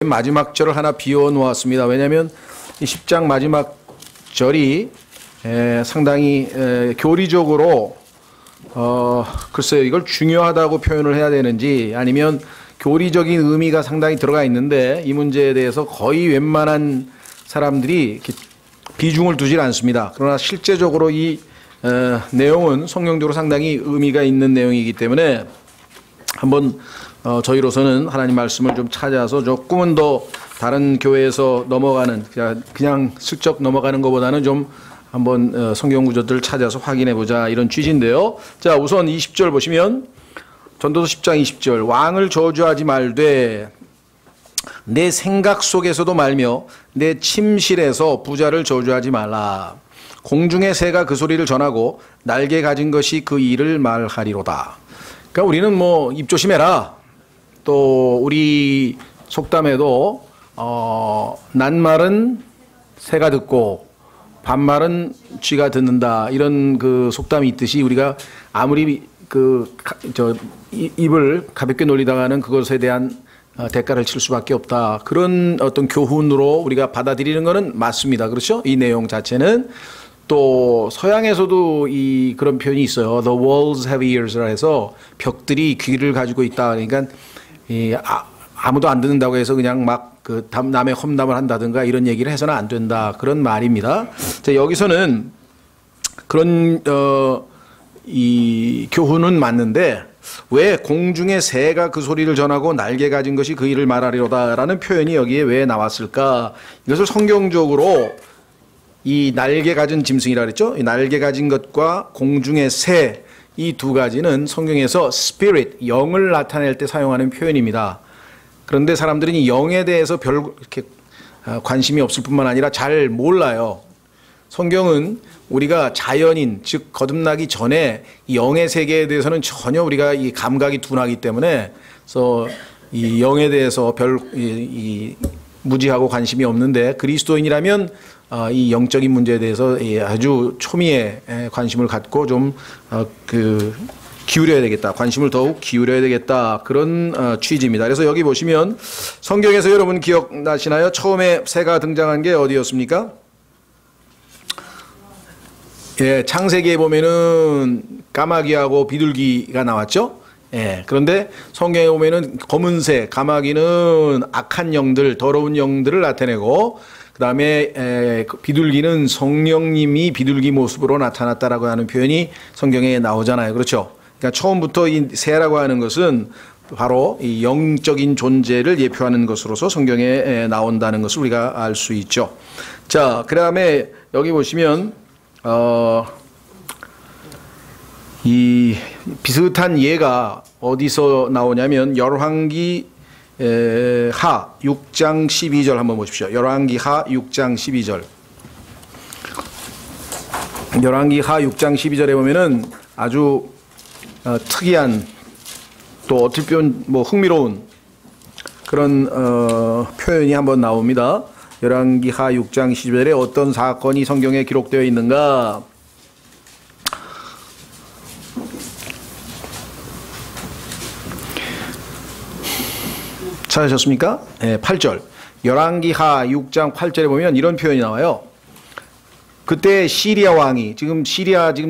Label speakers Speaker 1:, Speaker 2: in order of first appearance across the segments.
Speaker 1: 마지막 절을 하나 비워 놓았습니다. 왜냐하면 이 10장 마지막 절이 상당히 교리적으로 글쎄요, 이걸 중요하다고 표현을 해야 되는지 아니면 교리적인 의미가 상당히 들어가 있는데 이 문제에 대해서 거의 웬만한 사람들이 이렇게 비중을 두질 않습니다. 그러나 실제적으로 이 내용은 성경적으로 상당히 의미가 있는 내용이기 때문에 한번 저희로서는 하나님 말씀을 좀 찾아서 조금은 더 다른 교회에서 넘어가는 그냥 슬쩍 넘어가는 것보다는 좀 한번 성경 구절들을 찾아서 확인해 보자 이런 취지인데요. 자, 우선 20절 보시면 전도서 10장 20절 왕을 저주하지 말되 내 생각 속에서도 말며 내 침실에서 부자를 저주하지 말라. 공중의 새가 그 소리를 전하고 날개 가진 것이 그 일을 말하리로다. 그러니까 우리는 뭐 입 조심해라. 또 우리 속담에도 낱말은 새가 듣고 반말은 쥐가 듣는다 이런 그 속담이 있듯이 우리가 아무리 입을 가볍게 놀리다가는 그것에 대한 대가를 칠 수밖에 없다. 그런 어떤 교훈으로 우리가 받아들이는 것은 맞습니다. 그렇죠? 이 내용 자체는 또 서양에서도 그런 표현이 있어요. The walls have ears라 해서 벽들이 귀를 가지고 있다. 그러니까 아무도 안 듣는다고 해서 그냥 막 남의 험담을 한다든가 이런 얘기를 해서는 안 된다. 그런 말입니다. 자, 여기서는 그런 이 교훈은 맞는데 왜 공중의 새가 그 소리를 전하고 날개 가진 것이 그 일을 말하리로다라는 표현이 여기에 왜 나왔을까? 이것을 성경적으로 이 날개 가진 짐승이라 그랬죠? 이 날개 가진 것과 공중의 새 이 두 가지는 성경에서 spirit, 영을 나타낼 때 사용하는 표현입니다. 그런데 사람들은 이 영에 대해서 별 이렇게 관심이 없을 뿐만 아니라 잘 몰라요. 성경은 우리가 자연인, 즉 거듭나기 전에 이 영의 세계에 대해서는 전혀 우리가 이 감각이 둔하기 때문에 그래서 이 영에 대해서 무지하고 관심이 없는데 그리스도인이라면 이 영적인 문제에 대해서 아주 초미의 관심을 갖고 좀 기울여야 되겠다. 관심을 더욱 기울여야 되겠다. 그런 취지입니다. 그래서 여기 보시면 성경에서 여러분 기억나시나요? 처음에 새가 등장한 게 어디였습니까? 예, 창세기에 보면은 까마귀하고 비둘기가 나왔죠? 예, 그런데 성경에 보면은 검은 새, 까마귀는 악한 영들, 더러운 영들을 나타내고 그 다음에 비둘기는 성령님이 비둘기 모습으로 나타났다라고 하는 표현이 성경에 나오잖아요. 그렇죠? 그러니까 처음부터 이 새라고 하는 것은 바로 이 영적인 존재를 예표하는 것으로서 성경에 나온다는 것을 우리가 알 수 있죠. 자, 그 다음에 여기 보시면 이 비슷한 예가 어디서 나오냐면 열왕기 하 6장 12절 한번 보십시오. 열왕기 하 6장 12절. 열왕기 하 6장 12절에 보면은 아주 특이한 또 어떻게 보면 뭐 흥미로운 그런 표현이 한번 나옵니다. 열왕기 하 6장 12절에 어떤 사건이 성경에 기록되어 있는가? 찾으셨습니까? 네, 8절. 열왕기 하 6장 8절에 보면 이런 표현이 나와요. 그때 시리아 왕이 지금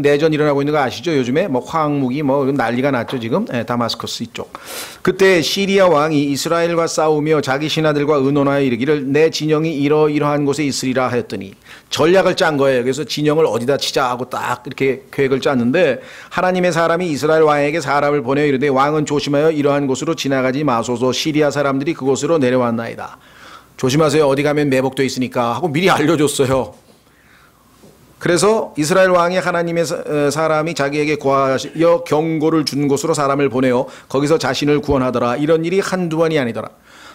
Speaker 1: 내전 일어나고 있는 거 아시죠? 요즘에 뭐 화학무기 뭐 난리가 났죠 지금 다마스커스 이쪽. 그때 시리아 왕이 이스라엘과 싸우며 자기 신하들과 의논하여 이르기를 내 진영이 이러이러한 곳에 있으리라 하였더니 전략을 짠 거예요. 그래서 진영을 어디다 치자 하고 딱 이렇게 계획을 짰는데 하나님의 사람이 이스라엘 왕에게 사람을 보내어 이르되 왕은 조심하여 이러한 곳으로 지나가지 마소서 시리아 사람들이 그곳으로 내려왔나이다. 조심하세요. 어디 가면 매복되어 있으니까 하고 미리 알려줬어요. 그래서 이스라엘 왕이 하나님의 사람이 자기에게 구하여 경고를 준 곳으로 사람을 보내어 거기서 자신을 구원하더라. 이런 일이 한두 번이 아니더라.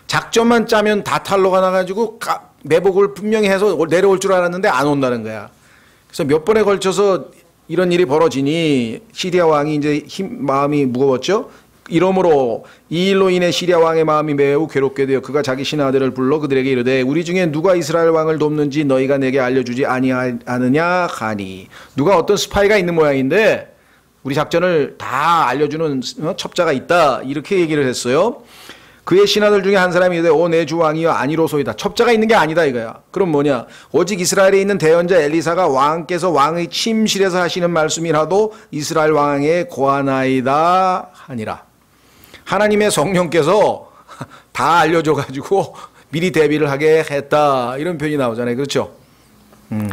Speaker 1: 작전만 짜면 다 탈로가 나가지고 매복을 분명히 해서 내려올 줄 알았는데 안 온다는 거야. 그래서 몇 번에 걸쳐서 이런 일이 벌어지니 시리아 왕이 이제 마음이 무거웠죠. 이러므로 이 일로 인해 시리아 왕의 마음이 매우 괴롭게 되어 그가 자기 신하들을 불러 그들에게 이르되 우리 중에 누가 이스라엘 왕을 돕는지 너희가 내게 알려주지 아니하느냐 하니 누가 어떤 스파이가 있는 모양인데 우리 작전을 다 알려주는 첩자가 있다 이렇게 얘기를 했어요. 그의 신하들 중에 한 사람이 이르되 오 내 주 왕이여 아니로소이다. 첩자가 있는 게 아니다 이거야. 그럼 뭐냐? 오직 이스라엘에 있는 대언자 엘리사가 왕께서 왕의 침실에서 하시는 말씀이라도 이스라엘 왕에게 고하나이다 하니라. 하나님의 성령께서 다 알려줘가지고 미리 대비를 하게 했다. 이런 표현이 나오잖아요. 그렇죠?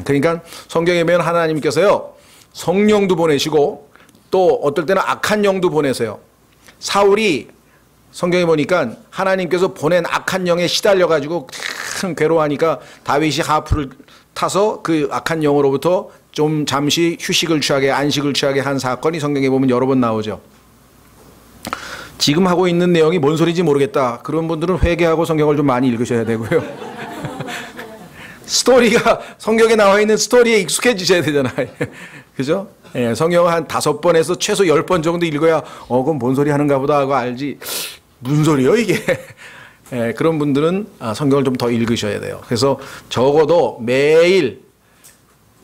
Speaker 1: 그러니까 성경에 보면 하나님께서요. 성령도 보내시고 또 어떨 때는 악한 영도 보내세요. 사울이 성경에 보니까 하나님께서 보낸 악한 영에 시달려가지고 참 괴로워하니까 다윗이 하프를 타서 그 악한 영으로부터 좀 잠시 휴식을 취하게 안식을 취하게 한 사건이 성경에 보면 여러 번 나오죠. 지금 하고 있는 내용이 뭔 소리인지 모르겠다. 그런 분들은 회개하고 성경을 좀 많이 읽으셔야 되고요. 스토리가 성경에 나와 있는 스토리에 익숙해지셔야 되잖아요. 그죠? 예, 성경을 한 5번에서 최소 10번 정도 읽어야 그건 뭔 소리 하는가 보다 하고 알지. 무슨 소리요 이게. 예, 그런 분들은 성경을 좀 더 읽으셔야 돼요. 그래서 적어도 매일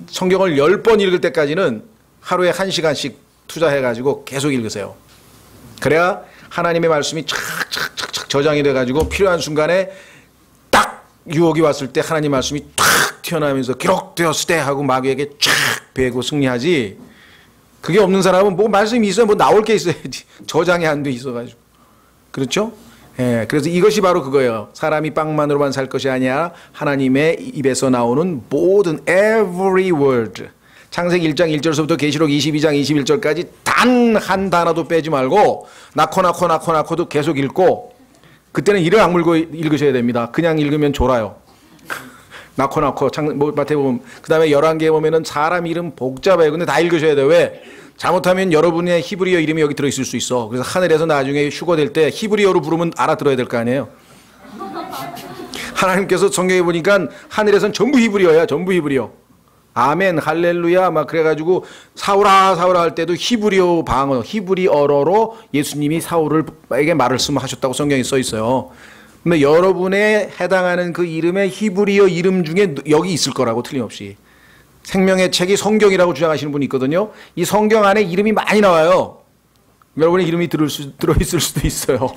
Speaker 1: 성경을 10번 읽을 때까지는 하루에 1시간씩 투자해가지고 계속 읽으세요. 그래야 하나님의 말씀이 착착착착 저장이 돼가지고 필요한 순간에 딱 유혹이 왔을 때 하나님 말씀이 탁 튀어나오면서 기록되었으되 하고 마귀에게 쫙 베고 승리하지. 그게 없는 사람은 뭐 말씀이 있어야 뭐 나올 게 있어야지. 저장이 안 돼 있어가지고. 그렇죠? 예, 그래서 이것이 바로 그거예요. 사람이 빵만으로만 살 것이 아니라 하나님의 입에서 나오는 모든 every word. 창세기 1장 1절서부터 계시록 22장 21절까지 단 한 단어도 빼지 말고 낳고도 계속 읽고 그때는 이를 악물고 읽으셔야 됩니다. 그냥 읽으면 졸아요. 낳고 마태복음 그 다음에 11개에 보면은 사람 이름 복잡해요. 근데 다 읽으셔야 돼요. 왜? 잘못하면 여러분의 히브리어 이름이 여기 들어있을 수 있어. 그래서 하늘에서 나중에 휴거될 때 히브리어로 부르면 알아들어야 될 거 아니에요. 하나님께서 성경에 보니까 하늘에선 전부 히브리어야. 전부 히브리어. 아멘 할렐루야 막 그래가지고 사울아 할 때도 히브리어 방어 히브리어로 예수님이 사울에게 말을 하셨다고 성경에 써 있어요. 근데 여러분에 해당하는 그 이름의 히브리어 이름 중에 여기 있을 거라고 틀림없이. 생명의 책이 성경이라고 주장하시는 분이 있거든요. 이 성경 안에 이름이 많이 나와요. 여러분의 이름이 들어있을 수도 있어요.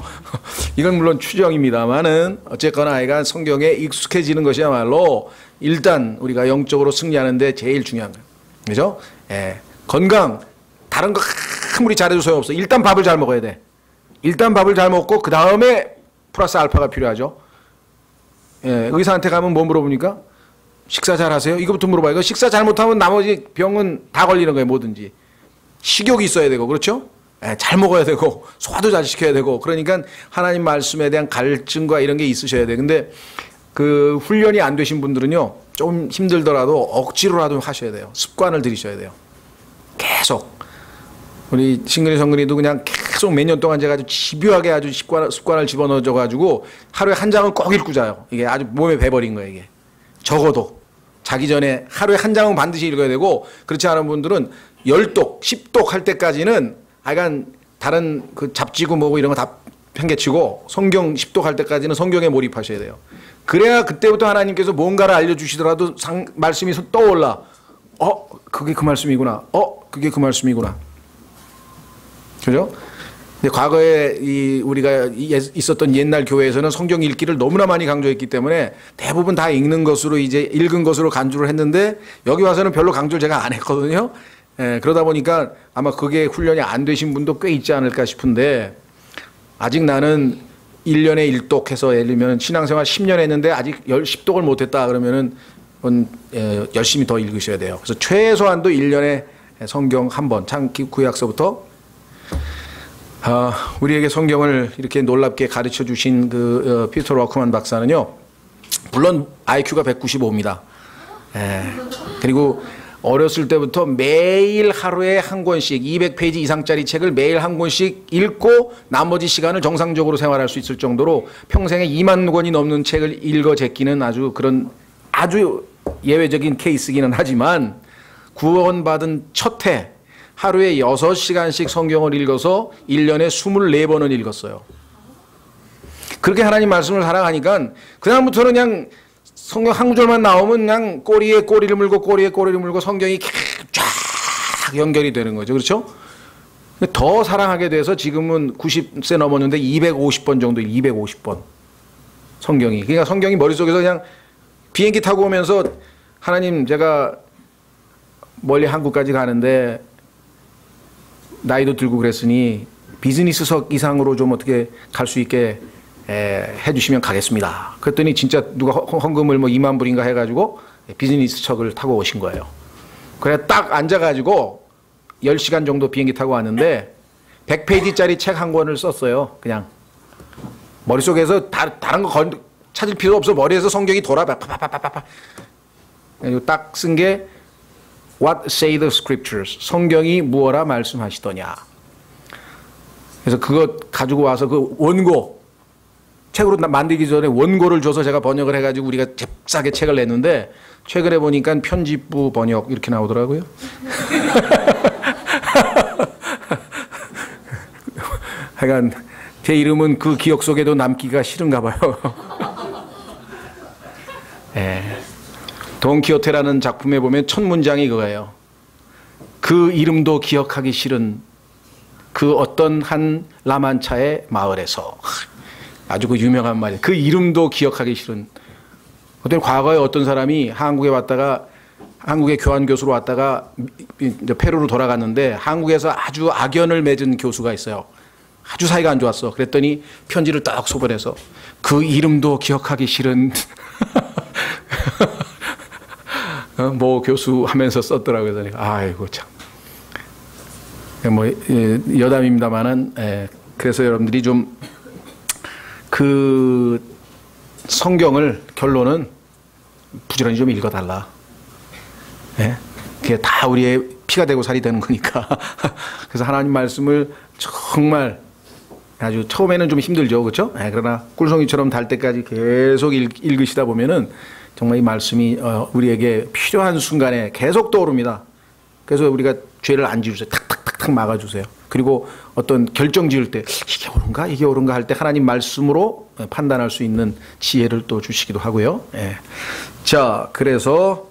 Speaker 1: 이건 물론 추정입니다만은 어쨌거나 아이가 성경에 익숙해지는 것이야말로 일단 우리가 영적으로 승리하는데 제일 중요한 거예요. 그죠? 예. 건강, 다른 거 아무리 잘해도 소용없어. 일단 밥을 잘 먹어야 돼. 일단 밥을 잘 먹고 그 다음에 플러스 알파가 필요하죠. 예. 의사한테 가면 뭐 물어보니까? 식사 잘 하세요? 이거부터 물어봐요. 이거 식사 잘못하면 나머지 병은 다 걸리는 거예요. 뭐든지. 식욕이 있어야 되고 그렇죠? 예, 잘 먹어야 되고 소화도 잘 시켜야 되고 그러니까 하나님 말씀에 대한 갈증과 이런 게 있으셔야 돼. 근데 그 훈련이 안 되신 분들은요 좀 힘들더라도 억지로라도 하셔야 돼요. 습관을 들이셔야 돼요. 계속 우리 신근이 성근이도 그냥 계속 몇 년 동안 제가 아주 집요하게 아주 습관을 집어넣어줘 가지고 하루에 한 장은 꼭 읽고 자요. 이게 아주 몸에 배버린 거예요. 이게 적어도 자기 전에 하루에 한 장은 반드시 읽어야 되고 그렇지 않은 분들은 10독 10독 할 때까지는 하여간 다른 그 잡지고 뭐고 이런 거 다 편개치고 성경 10독 할 때까지는 성경에 몰입하셔야 돼요. 그래야 그때부터 하나님께서 뭔가를 알려주시더라도 말씀이 떠올라. 그게 그 말씀이구나. 그게 그 말씀이구나. 그죠? 근데 과거에 우리가 있었던 옛날 교회에서는 성경 읽기를 너무나 많이 강조했기 때문에 대부분 다 읽는 것으로 이제 읽은 것으로 간주를 했는데 여기 와서는 별로 강조를 제가 안 했거든요. 예, 그러다 보니까 아마 그게 훈련이 안 되신 분도 꽤 있지 않을까 싶은데 아직 나는 1년에 1독 해서 예를 들면 신앙생활 10년 했는데 아직 10독을 못했다 그러면은 열심히 더 읽으셔야 돼요. 그래서 최소한도 1년에 성경 한 번, 창기 구약서부터 우리에게 성경을 이렇게 놀랍게 가르쳐 주신 그 피터 워크만 박사는요, 물론 IQ가 195입니다. 그리고 어렸을 때부터 매일 하루에 한 권씩 200페이지 이상짜리 책을 매일 한 권씩 읽고 나머지 시간을 정상적으로 생활할 수 있을 정도로 평생에 2만 권이 넘는 책을 읽어 제끼는 아주 그런 아주 예외적인 케이스기는 하지만 구원받은 첫 해 하루에 6시간씩 성경을 읽어서 1년에 24번을 읽었어요. 그렇게 하나님 말씀을 사랑하니까 그다음부터는 그냥 성경 한 구절만 나오면 그냥 꼬리에 꼬리를 물고 성경이 쫙 연결이 되는 거죠. 그렇죠? 더 사랑하게 돼서 지금은 90세 넘었는데 250번 정도, 250번. 성경이. 그러니까 성경이 머릿속에서 그냥 비행기 타고 오면서 하나님 제가 멀리 한국까지 가는데 나이도 들고 그랬으니 비즈니스석 이상으로 좀 어떻게 갈 수 있게 해주시면 가겠습니다. 그랬더니 진짜 누가 헌금을 뭐 2만 불인가 해가지고 비즈니스석을 타고 오신 거예요. 그래 딱 앉아가지고 10시간 정도 비행기 타고 왔는데 100페이지짜리 책 한 권을 썼어요. 그냥 머릿속에서 다른 거 찾을 필요 없어. 머리에서 성경이 돌아. 파파파파파. 딱 쓴 게 What say the scriptures? 성경이 무엇라 말씀하시더냐. 그래서 그거 가지고 와서 그 원고, 책으로 만들기 전에 원고를 줘서 제가 번역을 해가지고 우리가 잽싸게 책을 냈는데 최근에 보니까 편집부 번역 이렇게 나오더라고요. 하여간 제 이름은 그 기억 속에도 남기가 싫은가 봐요. 예. 돈키호테라는 작품에 보면 첫 문장이 그거예요. 그 이름도 기억하기 싫은 그 어떤 한 라만차의 마을에서. 아주 그 유명한 말이에요. 그 이름도 기억하기 싫은. 그때 과거에 어떤 사람이 한국에 왔다가 한국의 교환 교수로 왔다가 페루로 돌아갔는데 한국에서 아주 악연을 맺은 교수가 있어요. 아주 사이가 안 좋았어. 그랬더니 편지를 딱 소번해서 그 이름도 기억하기 싫은 뭐 교수 하면서 썼더라고요. 그래서 아이고 참. 뭐 여담입니다만은 그래서 여러분들이 좀 그 성경을 결론은 부지런히 좀 읽어달라. 예? 그게 다 우리의 피가 되고 살이 되는 거니까. 그래서 하나님 말씀을 정말 아주 처음에는 좀 힘들죠, 그렇죠? 그러나 꿀송이처럼 달 때까지 계속 읽으시다 보면은 정말 이 말씀이 우리에게 필요한 순간에 계속 떠오릅니다. 그래서 우리가 죄를 안 지우세요. 탁탁탁탁 막아주세요. 그리고 어떤 결정 지을 때 이게 옳은가 이게 옳은가 할 때 하나님 말씀으로 판단할 수 있는 지혜를 또 주시기도 하고요. 예. 자, 그래서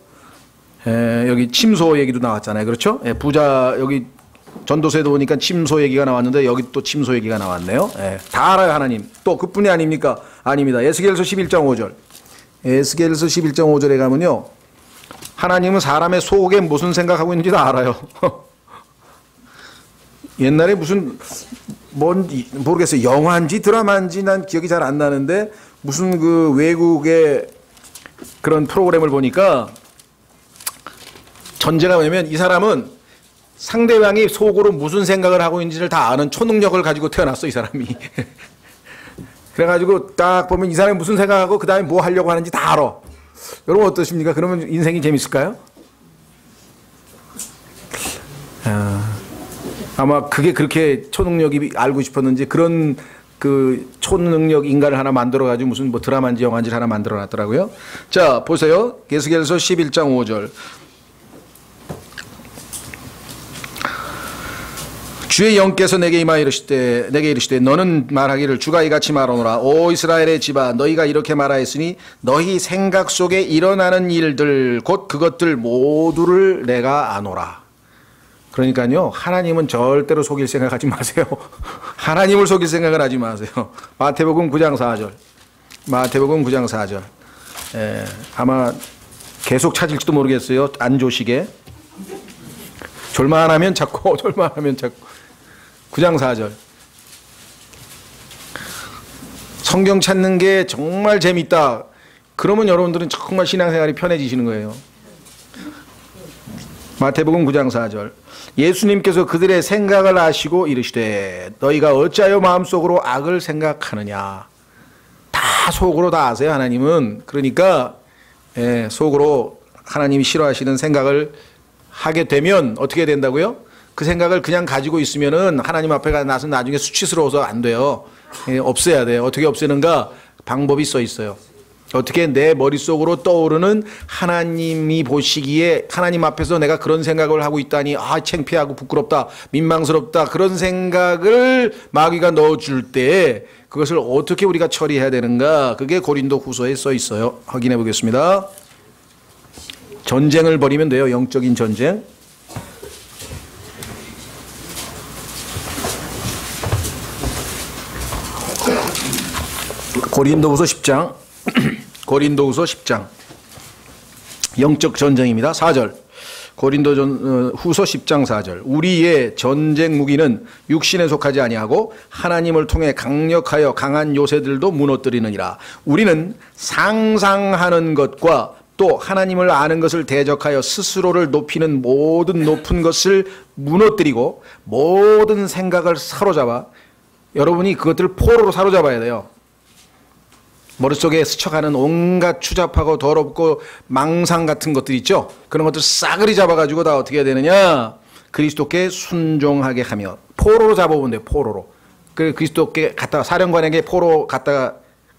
Speaker 1: 여기 침소 얘기도 나왔잖아요, 그렇죠? 예, 부자 여기 전도서에도 보니까 침소 얘기가 나왔는데 여기 또 침소 얘기가 나왔네요. 예, 다 알아요 하나님. 또 그뿐이 아닙니까? 아닙니다. 에스겔서 11장 5절. 에스겔서 11장 5절에 가면요. 하나님은 사람의 속에 무슨 생각하고 있는지 다 알아요. 옛날에 무슨 뭔지 모르겠어요. 영화인지 드라마인지 난 기억이 잘 안 나는데 무슨 그 외국의 그런 프로그램을 보니까 전제가 뭐냐면 이 사람은 상대방이 속으로 무슨 생각을 하고 있는지를 다 아는 초능력을 가지고 태어났어, 이 사람이. 그래가지고 딱 보면 이 사람이 무슨 생각하고 그 다음에 뭐 하려고 하는지 다 알아. 여러분 어떠십니까? 그러면 인생이 재밌을까요? 아마 그게 그렇게 초능력이 알고 싶었는지 그런 그 초능력 인간을 하나 만들어가지고 무슨 뭐 드라마인지 영화인지 하나 만들어 놨더라고요. 자, 보세요. 에스겔서 11장 5절. 주의 영께서 내게 임하여 이르시되 너는 말하기를 주가 이같이 말하노라. 오 이스라엘의 집아 너희가 이렇게 말하였으니 너희 생각 속에 일어나는 일들 곧 그것들 모두를 내가 아노라. 그러니까요, 하나님은 절대로 속일 생각하지 마세요. 하나님을 속일 생각을 하지 마세요. 마태복음 9장 4절. 마태복음 9장 4절. 아마 계속 찾을지도 모르겠어요. 안조식에. 졸만하면 찾고 졸만하면 찾고. 9장 4절. 성경 찾는 게 정말 재밌다. 그러면 여러분들은 정말 신앙생활이 편해지시는 거예요. 마태복음 9장 4절. 예수님께서 그들의 생각을 아시고 이르시되 너희가 어찌하여 마음속으로 악을 생각하느냐. 다 속으로 다 아세요, 하나님은. 그러니까 속으로 하나님이 싫어하시는 생각을 하게 되면 어떻게 된다고요? 그 생각을 그냥 가지고 있으면은 하나님 앞에 나서 나중에 수치스러워서 안 돼요. 없애야 돼요. 어떻게 없애는가? 방법이 써 있어요. 어떻게 내 머릿속으로 떠오르는 하나님이 보시기에 하나님 앞에서 내가 그런 생각을 하고 있다니 창피하고 부끄럽다, 민망스럽다 그런 생각을 마귀가 넣어줄 때 그것을 어떻게 우리가 처리해야 되는가? 그게 고린도 후서에 써 있어요. 확인해 보겠습니다. 전쟁을 벌이면 돼요. 영적인 전쟁. 고린도후서 10장 고린도후서 10장 영적 전쟁입니다. 4절 후서 10장 4절 우리의 전쟁 무기는 육신에 속하지 아니하고 하나님을 통해 강력하여 강한 요새들도 무너뜨리느니라. 우리는 상상하는 것과 또 하나님을 아는 것을 대적하여 스스로를 높이는 모든 높은 것을 무너뜨리고 모든 생각을 사로잡아, 여러분이 그것들을 포로로 사로잡아야 돼요. 머릿속에 스쳐가는 온갖 추잡하고 더럽고 망상 같은 것들 있죠. 그런 것들 싸그리 잡아가지고 다 어떻게 해야 되느냐, 그리스도께 순종하게 하며, 포로로 잡아보면 돼요. 포로로. 그리스도께 갖다가, 사령관에게 포로 갖다가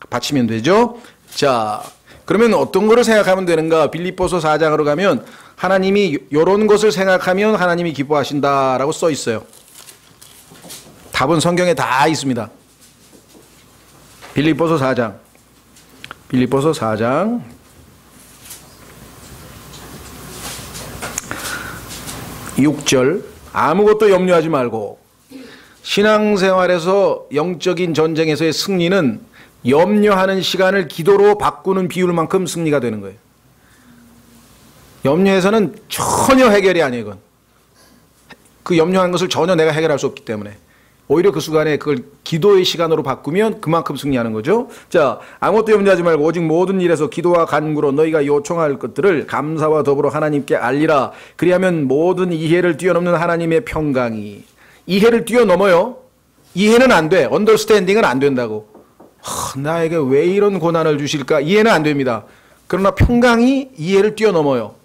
Speaker 1: 바치면 되죠. 자, 그러면 어떤 거를 생각하면 되는가? 빌립보서 4장으로 가면 하나님이 이런 것을 생각하면 하나님이 기뻐하신다라고 써 있어요. 답은 성경에 다 있습니다. 빌립보서 4장 6절 아무것도 염려하지 말고. 신앙생활에서 영적인 전쟁에서의 승리는 염려하는 시간을 기도로 바꾸는 비율만큼 승리가 되는 거예요. 염려해서는 전혀 해결이 아니에요. 이건. 그 염려하는 것을 전혀 내가 해결할 수 없기 때문에 오히려 그 순간에 그걸 기도의 시간으로 바꾸면 그만큼 승리하는 거죠. 자, 아무것도 염려하지 말고 오직 모든 일에서 기도와 간구로 너희가 요청할 것들을 감사와 더불어 하나님께 알리라. 그리하면 모든 이해를 뛰어넘는 하나님의 평강이, 이해를 뛰어넘어요. 이해는 안 돼. 언더스탠딩은 안 된다고. 나에게 왜 이런 고난을 주실까? 이해는 안 됩니다. 그러나 평강이 이해를 뛰어넘어요.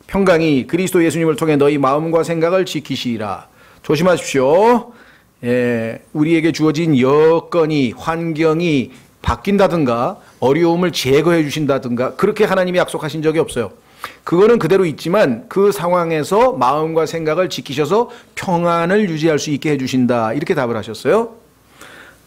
Speaker 1: 평강이 그리스도 예수님을 통해 너희 마음과 생각을 지키시리라. 조심하십시오. 우리에게 주어진 여건이, 환경이 바뀐다든가 어려움을 제거해 주신다든가 그렇게 하나님이 약속하신 적이 없어요. 그거는 그대로 있지만 그 상황에서 마음과 생각을 지키셔서 평안을 유지할 수 있게 해주신다. 이렇게 답을 하셨어요.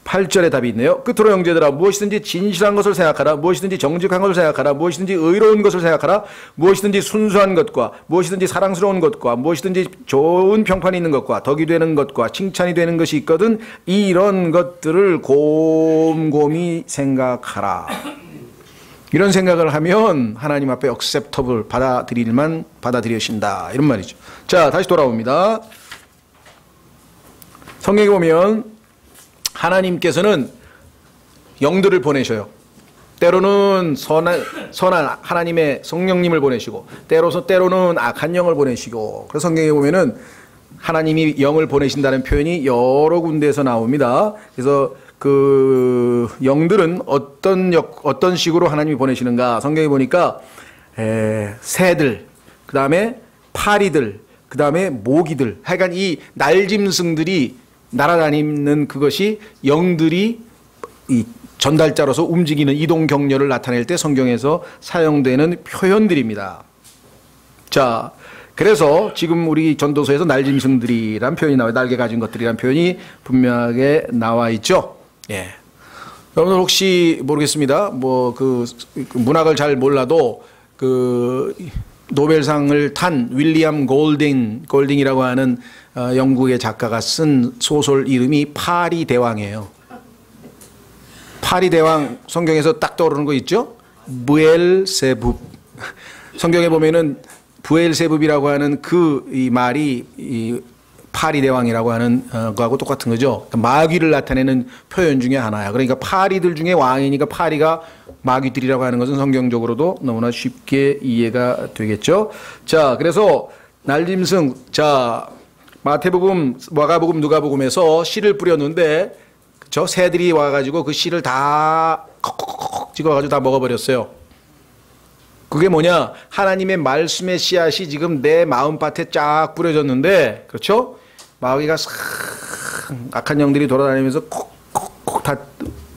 Speaker 1: 8절에 답이 있네요. 끝으로 형제들아, 무엇이든지 진실한 것을 생각하라. 무엇이든지 정직한 것을 생각하라. 무엇이든지 의로운 것을 생각하라. 무엇이든지 순수한 것과 무엇이든지 사랑스러운 것과 무엇이든지 좋은 평판이 있는 것과 덕이 되는 것과 칭찬이 되는 것이 있거든 이런 것들을 곰곰이 생각하라. 이런 생각을 하면 하나님 앞에 acceptable, 받아들일만 받아들여신다. 이런 말이죠. 자, 다시 돌아옵니다. 성경에 보면 하나님께서는 영들을 보내셔요. 때로는 선한 하나님의 성령님을 보내시고 때로는 악한 영을 보내시고. 그래서 성경에 보면은 하나님이 영을 보내신다는 표현이 여러 군데에서 나옵니다. 그래서 그 영들은 어떤 식으로 하나님이 보내시는가? 성경에 보니까 새들, 그 다음에 파리들, 그 다음에 모기들, 하여간 이 날짐승들이 날아다니는 그것이 영들이 이 전달자로서 움직이는 이동 경로를 나타낼 때 성경에서 사용되는 표현들입니다. 자, 그래서 지금 우리 전도서에서 날짐승들이란 표현이 나와요. 날개 가진 것들이란 표현이 분명하게 나와 있죠. 예. 여러분들 혹시 모르겠습니다. 뭐 그 문학을 잘 몰라도 그 노벨상을 탄 윌리엄 골딩이라고 하는 영국의 작가가 쓴 소설 이름이 파리대왕이에요. 파리대왕 성경에서 딱 떠오르는 거 있죠? 부엘세붑. 성경에 보면은 부엘세붑이라고 하는 이 말이 이 파리대왕이라고 하는 거하고 똑같은 거죠. 마귀를 나타내는 표현 중에 하나야. 그러니까 파리들 중에 왕이니까 파리가 마귀들이라고 하는 것은 성경적으로도 너무나 쉽게 이해가 되겠죠. 자, 그래서 날짐승, 자, 마태복음, 마가복음, 누가복음에서 씨를 뿌렸는데 저 새들이 와가지고 그 씨를 다 콕콕콕 찍어가지고 다 먹어버렸어요. 그게 뭐냐? 하나님의 말씀의 씨앗이 지금 내 마음밭에 쫙 뿌려졌는데, 그렇죠? 마귀가 싹 악한 영들이 돌아다니면서 콕콕콕 다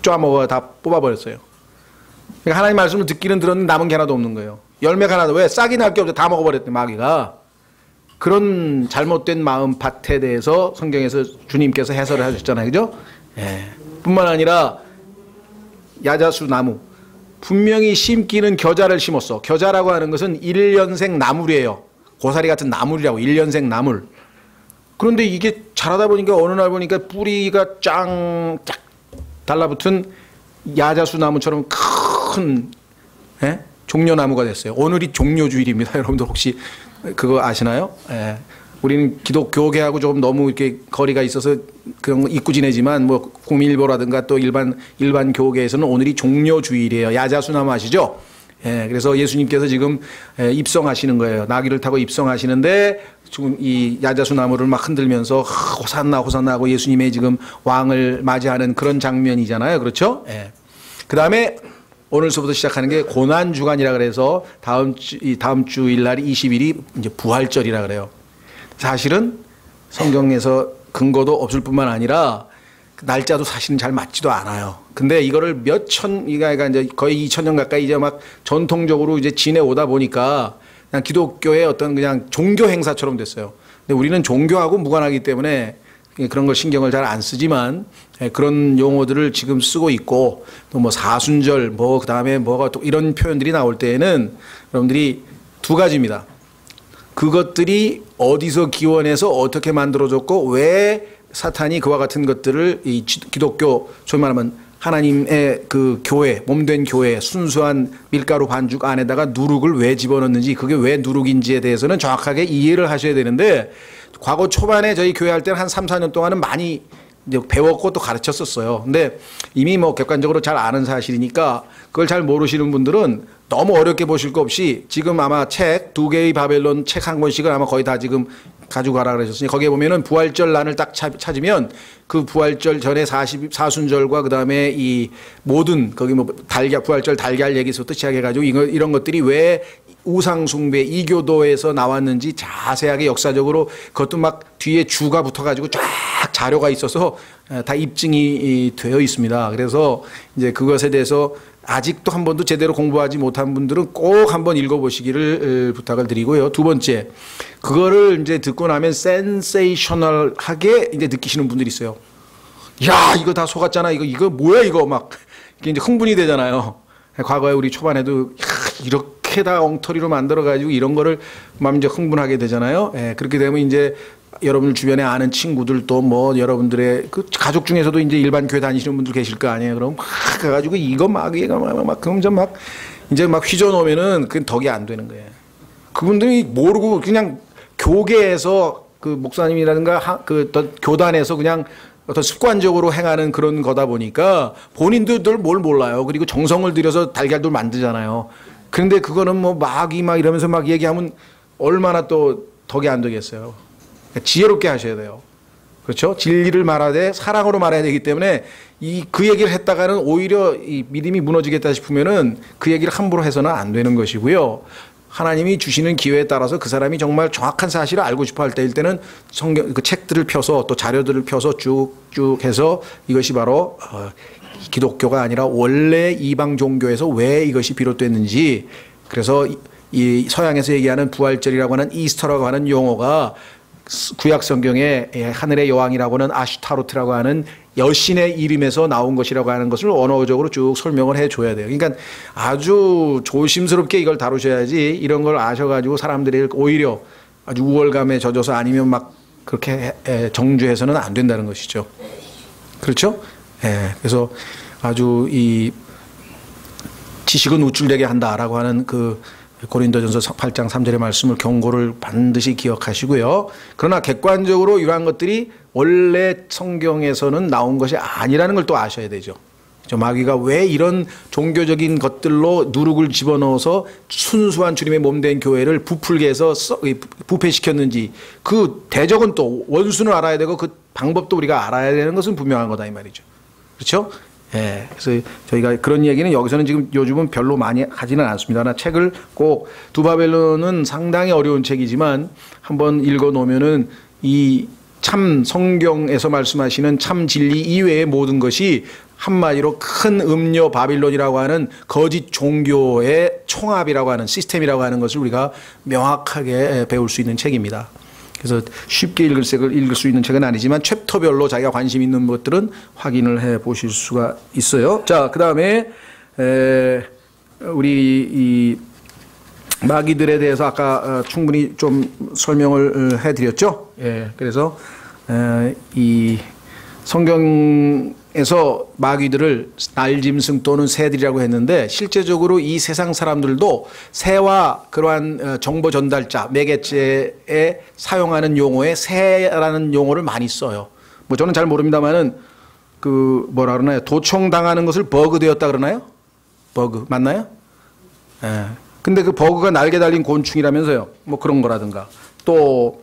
Speaker 1: 쪼아먹어, 다 뽑아버렸어요. 그러니까 하나님 말씀을 듣기는 들었는데 남은 게 하나도 없는 거예요. 열매가 하나도, 왜? 싹이 날 게 없어. 다 먹어버렸대, 마귀가. 그런 잘못된 마음밭에 대해서 성경에서 주님께서 해설을 하셨잖아요. 그죠? 예. 뿐만 아니라 야자수 나무. 분명히 심기는 겨자를 심었어. 겨자라고 하는 것은 1년생 나물이에요. 고사리 같은 나물이라고, 1년생 나물. 그런데 이게 자라다 보니까 어느 날 보니까 뿌리가 쫙 달라붙은 야자수 나무처럼 큰 종려나무가 됐어요. 오늘이 종려주일입니다. 여러분들 혹시 그거 아시나요? 예. 우리는 기독교계하고 조금 너무 이렇게 거리가 있어서 그런 거 잊고 지내지만 뭐 국민일보라든가 또 일반 교계에서는 오늘이 종려주일이에요. 야자수나무 아시죠? 예. 그래서 예수님께서 지금 입성하시는 거예요. 나귀를 타고 입성하시는데 지금 이 야자수나무를 막 흔들면서 호산나 호산나 하고 예수님의 지금 왕을 맞이하는 그런 장면이잖아요. 그렇죠? 예. 그 다음에 오늘서부터 시작하는 게 고난주간이라 그래서 다음 주일 날이 20일이 이제 부활절이라 그래요. 사실은 성경에서 근거도 없을 뿐만 아니라 날짜도 사실은 잘 맞지도 않아요. 근데 이거를 그러니까 이제 거의 2000년 가까이 이제 막 전통적으로 이제 지내오다 보니까 그냥 기독교의 어떤 그냥 종교 행사처럼 됐어요. 근데 우리는 종교하고 무관하기 때문에 그런 걸 신경을 잘 안 쓰지만 그런 용어들을 지금 쓰고 있고 또 뭐 사순절 뭐 그다음에 뭐가 또 이런 표현들이 나올 때에는 여러분들이 두 가지입니다. 그것들이 어디서 기원해서 어떻게 만들어졌고 왜 사탄이 그와 같은 것들을 이 기독교 소위 말하면 하나님의 그 교회 몸된 교회 순수한 밀가루 반죽 안에다가 누룩을 왜 집어넣는지 그게 왜 누룩인지에 대해서는 정확하게 이해를 하셔야 되는데 과거 초반에 저희 교회 할 때는 한 3, 4년 동안은 많이 이제 배웠고 또 가르쳤었어요. 근데 이미 뭐 객관적으로 잘 아는 사실이니까 그걸 잘 모르시는 분들은 너무 어렵게 보실 거 없이 지금 아마 책 2개의 바벨론 책 한 권씩을 아마 거의 다 지금 가지고 가라 그러셨으니 거기에 보면은 부활절 난을 딱 찾으면 그 부활절 전에 사순절과 그다음에 이 모든 거기 뭐 부활절 달걀 얘기서부터 시작해가지고 이런 것들이 왜 우상숭배 이교도에서 나왔는지 자세하게 역사적으로 그것도 막 뒤에 주가 붙어가지고 쫙 자료가 있어서 다 입증이 되어 있습니다. 그래서 이제 그것에 대해서 아직도 한 번도 제대로 공부하지 못한 분들은 꼭 한번 읽어보시기를 부탁을 드리고요. 두 번째, 그거를 이제 듣고 나면 센세이셔널하게 이제 느끼시는 분들이 있어요. 야, 이거 다 속았잖아. 이거 뭐야, 이거 막 이게 이제 흥분이 되잖아요. 과거에 우리 초반에도 이렇게 다 엉터리로 만들어가지고 이런 거를 막 이제 흥분하게 되잖아요. 예, 그렇게 되면 이제 여러분들 주변에 아는 친구들도 뭐 여러분들의 그 가족 중에서도 이제 일반 교회 다니시는 분들 계실 거 아니에요. 그럼 막 가가지고 이거 막 얘가 막 그럼 막 이제 막 휘저 놓으면은 그건 덕이 안 되는 거예요. 그분들이 모르고 그냥 교계에서 그 목사님이라든가 그 교단에서 그냥 어떤 습관적으로 행하는 그런 거다 보니까 본인들도 뭘 몰라요. 그리고 정성을 들여서 달걀도 만들잖아요. 그런데 그거는 뭐 막 이러면서 막 얘기하면 얼마나 또 덕이 안 되겠어요. 지혜롭게 하셔야 돼요. 그렇죠? 진리를 말하되 사랑으로 말해야 되기 때문에 그 얘기를 했다가는 오히려 이 믿음이 무너지겠다 싶으면은 그 얘기를 함부로 해서는 안 되는 것이고요. 하나님이 주시는 기회에 따라서 그 사람이 정말 정확한 사실을 알고 싶어 할 때일 때는 성경 그 책들을 펴서 또 자료들을 펴서 쭉쭉 해서 이것이 바로 기독교가 아니라 원래 이방 종교에서 왜 이것이 비롯됐는지 그래서 이 서양에서 얘기하는 부활절이라고 하는 이스터라고 하는 용어가 구약 성경에 하늘의 여왕이라고 하는 아슈타로트라고 하는 여신의 이름에서 나온 것이라고 하는 것을 언어적으로 쭉 설명을 해줘야 돼요. 그러니까 아주 조심스럽게 이걸 다루셔야지 이런 걸 아셔가지고 사람들이 오히려 아주 우월감에 젖어서 아니면 막 그렇게 정죄해서는 안 된다는 것이죠. 그렇죠? 그래서 아주 이 지식은 우쭐대게 한다라고 하는 그 고린도전서 8장 3절의 말씀을 경고를 반드시 기억하시고요. 그러나 객관적으로 이러한 것들이 원래 성경에서는 나온 것이 아니라는 걸 또 아셔야 되죠. 마귀가 왜 이런 종교적인 것들로 누룩을 집어넣어서 순수한 주님의 몸된 교회를 부풀게 해서 부패시켰는지 그 대적은 또 원수는 알아야 되고 그 방법도 우리가 알아야 되는 것은 분명한 거다 이 말이죠. 그렇죠? 예, 그래서 저희가 그런 얘기는 여기서는 지금 요즘은 별로 많이 하지는 않습니다. 그러나 책을 꼭 두 바벨론은 상당히 어려운 책이지만 한번 읽어 놓으면은 이 참 성경에서 말씀하시는 참 진리 이외의 모든 것이 한마디로 큰 음료 바빌론이라고 하는 거짓 종교의 총합이라고 하는 시스템이라고 하는 것을 우리가 명확하게 배울 수 있는 책입니다. 그래서 쉽게 읽을 수 있는 책은 아니지만 챕터별로 자기가 관심 있는 것들은 확인을 해 보실 수가 있어요. 자, 그 다음에 우리 이 마귀들에 대해서 아까 충분히 좀 설명을 해드렸죠. 그래서 이 성경에 세상에서 마귀들을 날짐승 또는 새들이라고 했는데 실제적으로 이 세상 사람들도 새와 그러한 정보 전달자, 매개체에 사용하는 용어에 새라는 용어를 많이 써요. 뭐 저는 잘 모릅니다만은 그 뭐라 그러나요? 도청당하는 것을 버그 되었다 그러나요? 버그 맞나요? 예. 근데 그 버그가 날개 달린 곤충이라면서요. 뭐 그런 거라든가. 또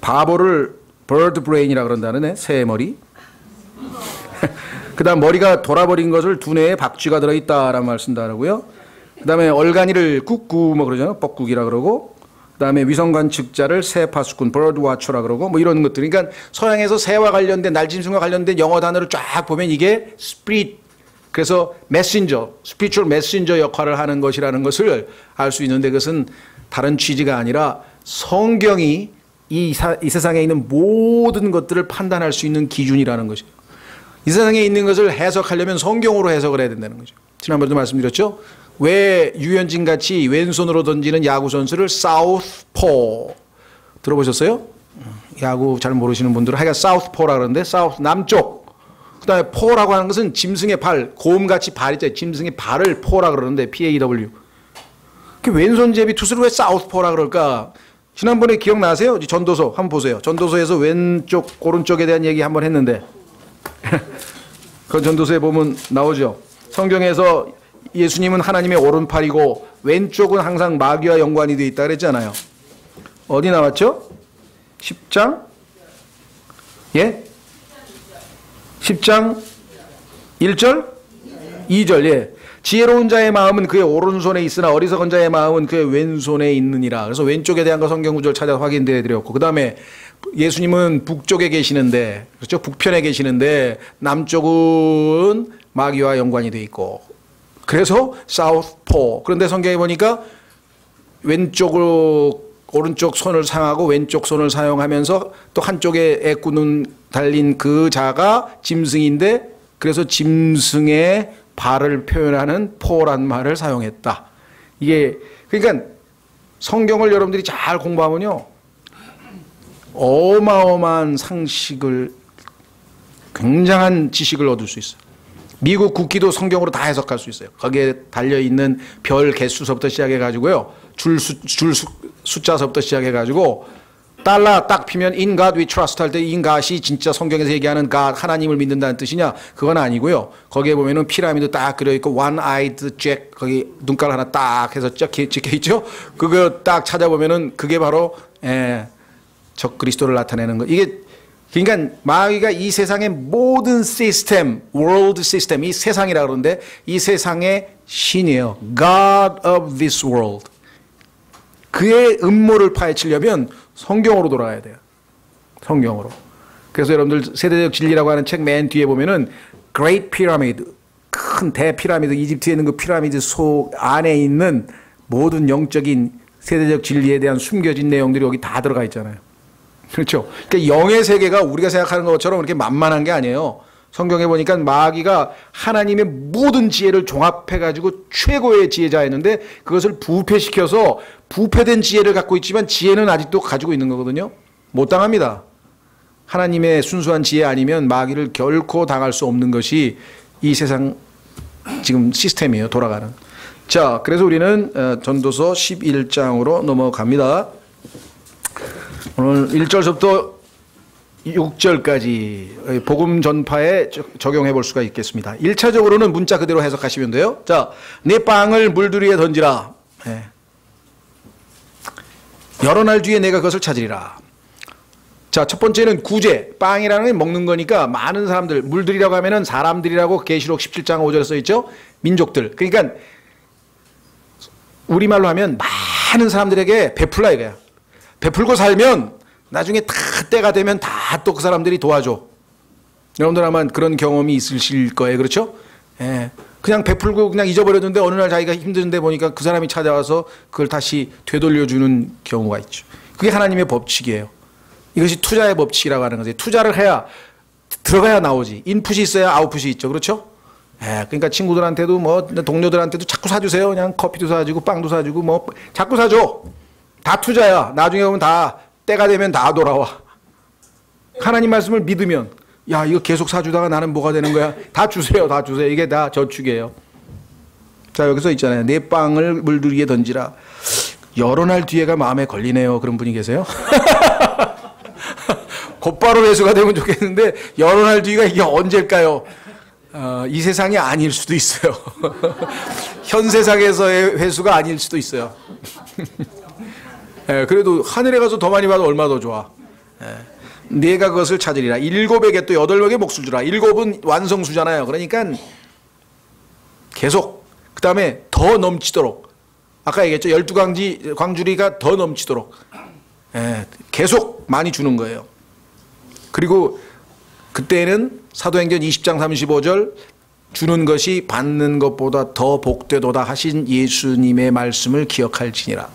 Speaker 1: 바보를 bird brain이라 그런다네. 새 머리. 그다음 머리가 돌아버린 것을 두뇌에 박쥐가 들어있다라는 말 쓴다라고요. 그다음에 얼간이를 꾹꾹 뭐 그러잖아요. 뻑국이라 그러고. 그다음에 위성 관측자를 새 파수꾼 bird watcher라 그러고 뭐 이런 것들. 그러니까 서양에서 새와 관련된 날짐승과 관련된 영어 단어를 쫙 보면 이게 spirit. 그래서 메신저, 스피리추얼 메신저 역할을 하는 것이라는 것을 알 수 있는데 그것은 다른 취지가 아니라 성경이 이 세상에 있는 모든 것들을 판단할 수 있는 기준이라는 것이에요. 이 세상에 있는 것을 해석하려면 성경으로 해석을 해야 된다는 거죠. 지난번에도 말씀드렸죠. 왜 유현진같이 왼손으로 던지는 야구 선수를 사우스포 들어보셨어요? 야구 잘 모르시는 분들은 하여간 사우스포라 그러는데 사우스 남쪽. 그 다음에 포라고 하는 것은 짐승의 발, 곰같이 발 있잖아요. 짐승의 발을 포라 그러는데 PAW. 그 왼손잡이 투수를 왜 사우스포라 그럴까? 지난번에 기억나세요? 전도서 한번 보세요. 전도서에서 왼쪽 오른쪽에 대한 얘기 한번 했는데 그 전도서에 보면 나오죠. 성경에서 예수님은 하나님의 오른팔이고 왼쪽은 항상 마귀와 연관이 되어 있다 그랬잖아요. 어디 나왔죠? 10장? 예? 10장 1절? 2절. 예. 지혜로운 자의 마음은 그의 오른손에 있으나 어리석은 자의 마음은 그의 왼손에 있느니라. 그래서 왼쪽에 대한 거 성경 구절 찾아서 확인해 드렸고 그 다음에 예수님은 북쪽에 계시는데 그렇죠? 북편에 계시는데 남쪽은 마귀와 연관이 돼 있고 그래서 사우스포. 그런데 성경에 보니까 왼쪽으로 오른쪽 손을 사용하고 왼쪽 손을 사용하면서 또 한쪽에 애꾸눈 달린 그 자가 짐승인데 그래서 짐승의 발을 표현하는 포란 말을 사용했다. 이게 그러니까 성경을 여러분들이 잘 공부하면요 어마어마한 상식을 굉장한 지식을 얻을 수 있어요. 미국 국기도 성경으로 다 해석할 수 있어요. 거기에 달려있는 별 개수서부터 시작해가지고요. 줄 숫자서부터 시작해가지고 달러 딱 피면 in God we trust 할 때 in God이 진짜 성경에서 얘기하는 God 하나님을 믿는다는 뜻이냐? 그건 아니고요. 거기에 보면은 피라미드 딱 그려있고 one-eyed Jack 거기 눈깔 하나 딱 해서 찍혀있죠? 그거 딱 찾아보면은 그게 바로 적 그리스도를 나타내는 거. 이게 그러니까 마귀가 이 세상의 모든 시스템, world system, 이 세상이라 그러는데 이 세상의 신이에요. God of this world. 그의 음모를 파헤치려면 성경으로 돌아가야 돼요. 성경으로. 그래서 여러분들 세대적 진리라고 하는 책 맨 뒤에 보면은 Great Pyramid, 큰 대피라미드, 이집트에 있는 그 피라미드 속 안에 있는 모든 영적인 세대적 진리에 대한 숨겨진 내용들이 여기 다 들어가 있잖아요. 그렇죠. 그러니까 영의 세계가 우리가 생각하는 것처럼 그렇게 만만한 게 아니에요. 성경에 보니까 마귀가 하나님의 모든 지혜를 종합해가지고 최고의 지혜자였는데 그것을 부패시켜서 부패된 지혜를 갖고 있지만 지혜는 아직도 가지고 있는 거거든요. 못 당합니다. 하나님의 순수한 지혜 아니면 마귀를 결코 당할 수 없는 것이 이 세상 지금 시스템이에요. 돌아가는. 자, 그래서 우리는 전도서 11장으로 넘어갑니다. 오늘 1절부터 6절까지 복음 전파에 적용해 볼 수가 있겠습니다. 1차적으로는 문자 그대로 해석하시면 돼요. 자, 내 빵을 물두리에 던지라. 여러 날 뒤에 내가 그것을 찾으리라. 자, 첫 번째는 구제. 빵이라는 게 먹는 거니까 많은 사람들, 물들이라고 하면은 사람들이라고 계시록 17장 5절에 써 있죠. 민족들. 그러니까 우리말로 하면 많은 사람들에게 베풀라 이거야. 베풀고 살면 나중에 다 때가 되면 다 또 그 사람들이 도와줘. 여러분들 아마 그런 경험이 있으실 거예요. 그렇죠? 예. 그냥 베풀고 그냥 잊어버렸는데 어느 날 자기가 힘든데 보니까 그 사람이 찾아와서 그걸 다시 되돌려주는 경우가 있죠. 그게 하나님의 법칙이에요. 이것이 투자의 법칙이라고 하는 거죠. 투자를 해야 들어가야 나오지. 인풋이 있어야 아웃풋이 있죠. 그렇죠? 예. 그러니까 친구들한테도 뭐 동료들한테도 자꾸 사주세요. 그냥 커피도 사주고 빵도 사주고 뭐 자꾸 사줘. 다 투자야. 나중에 보면 다 때가 되면 다 돌아와. 하나님 말씀을 믿으면. 야, 이거 계속 사주다가 나는 뭐가 되는 거야? 다 주세요, 다 주세요. 이게 다 저축이에요. 자, 여기서 있잖아요. 내 빵을 물들이에 던지라. 여러 날 뒤에가 마음에 걸리네요. 그런 분이 계세요? 곧바로 회수가 되면 좋겠는데 여러 날 뒤가 이게 언제일까요? 이 세상이 아닐 수도 있어요. 현 세상에서의 회수가 아닐 수도 있어요. 예, 그래도 하늘에 가서 더 많이 받아 얼마나 더 좋아. 예. 내가 그것을 찾으리라. 7에게 또 8명의 몫을 주라. 7은 완성수잖아요. 그러니까 계속 그 다음에 더 넘치도록, 아까 얘기했죠. 12광주리가 더 넘치도록, 예, 계속 많이 주는 거예요. 그리고 그때는 사도행전 20장 35절 주는 것이 받는 것보다 더 복되도다 하신 예수님의 말씀을 기억할지니라.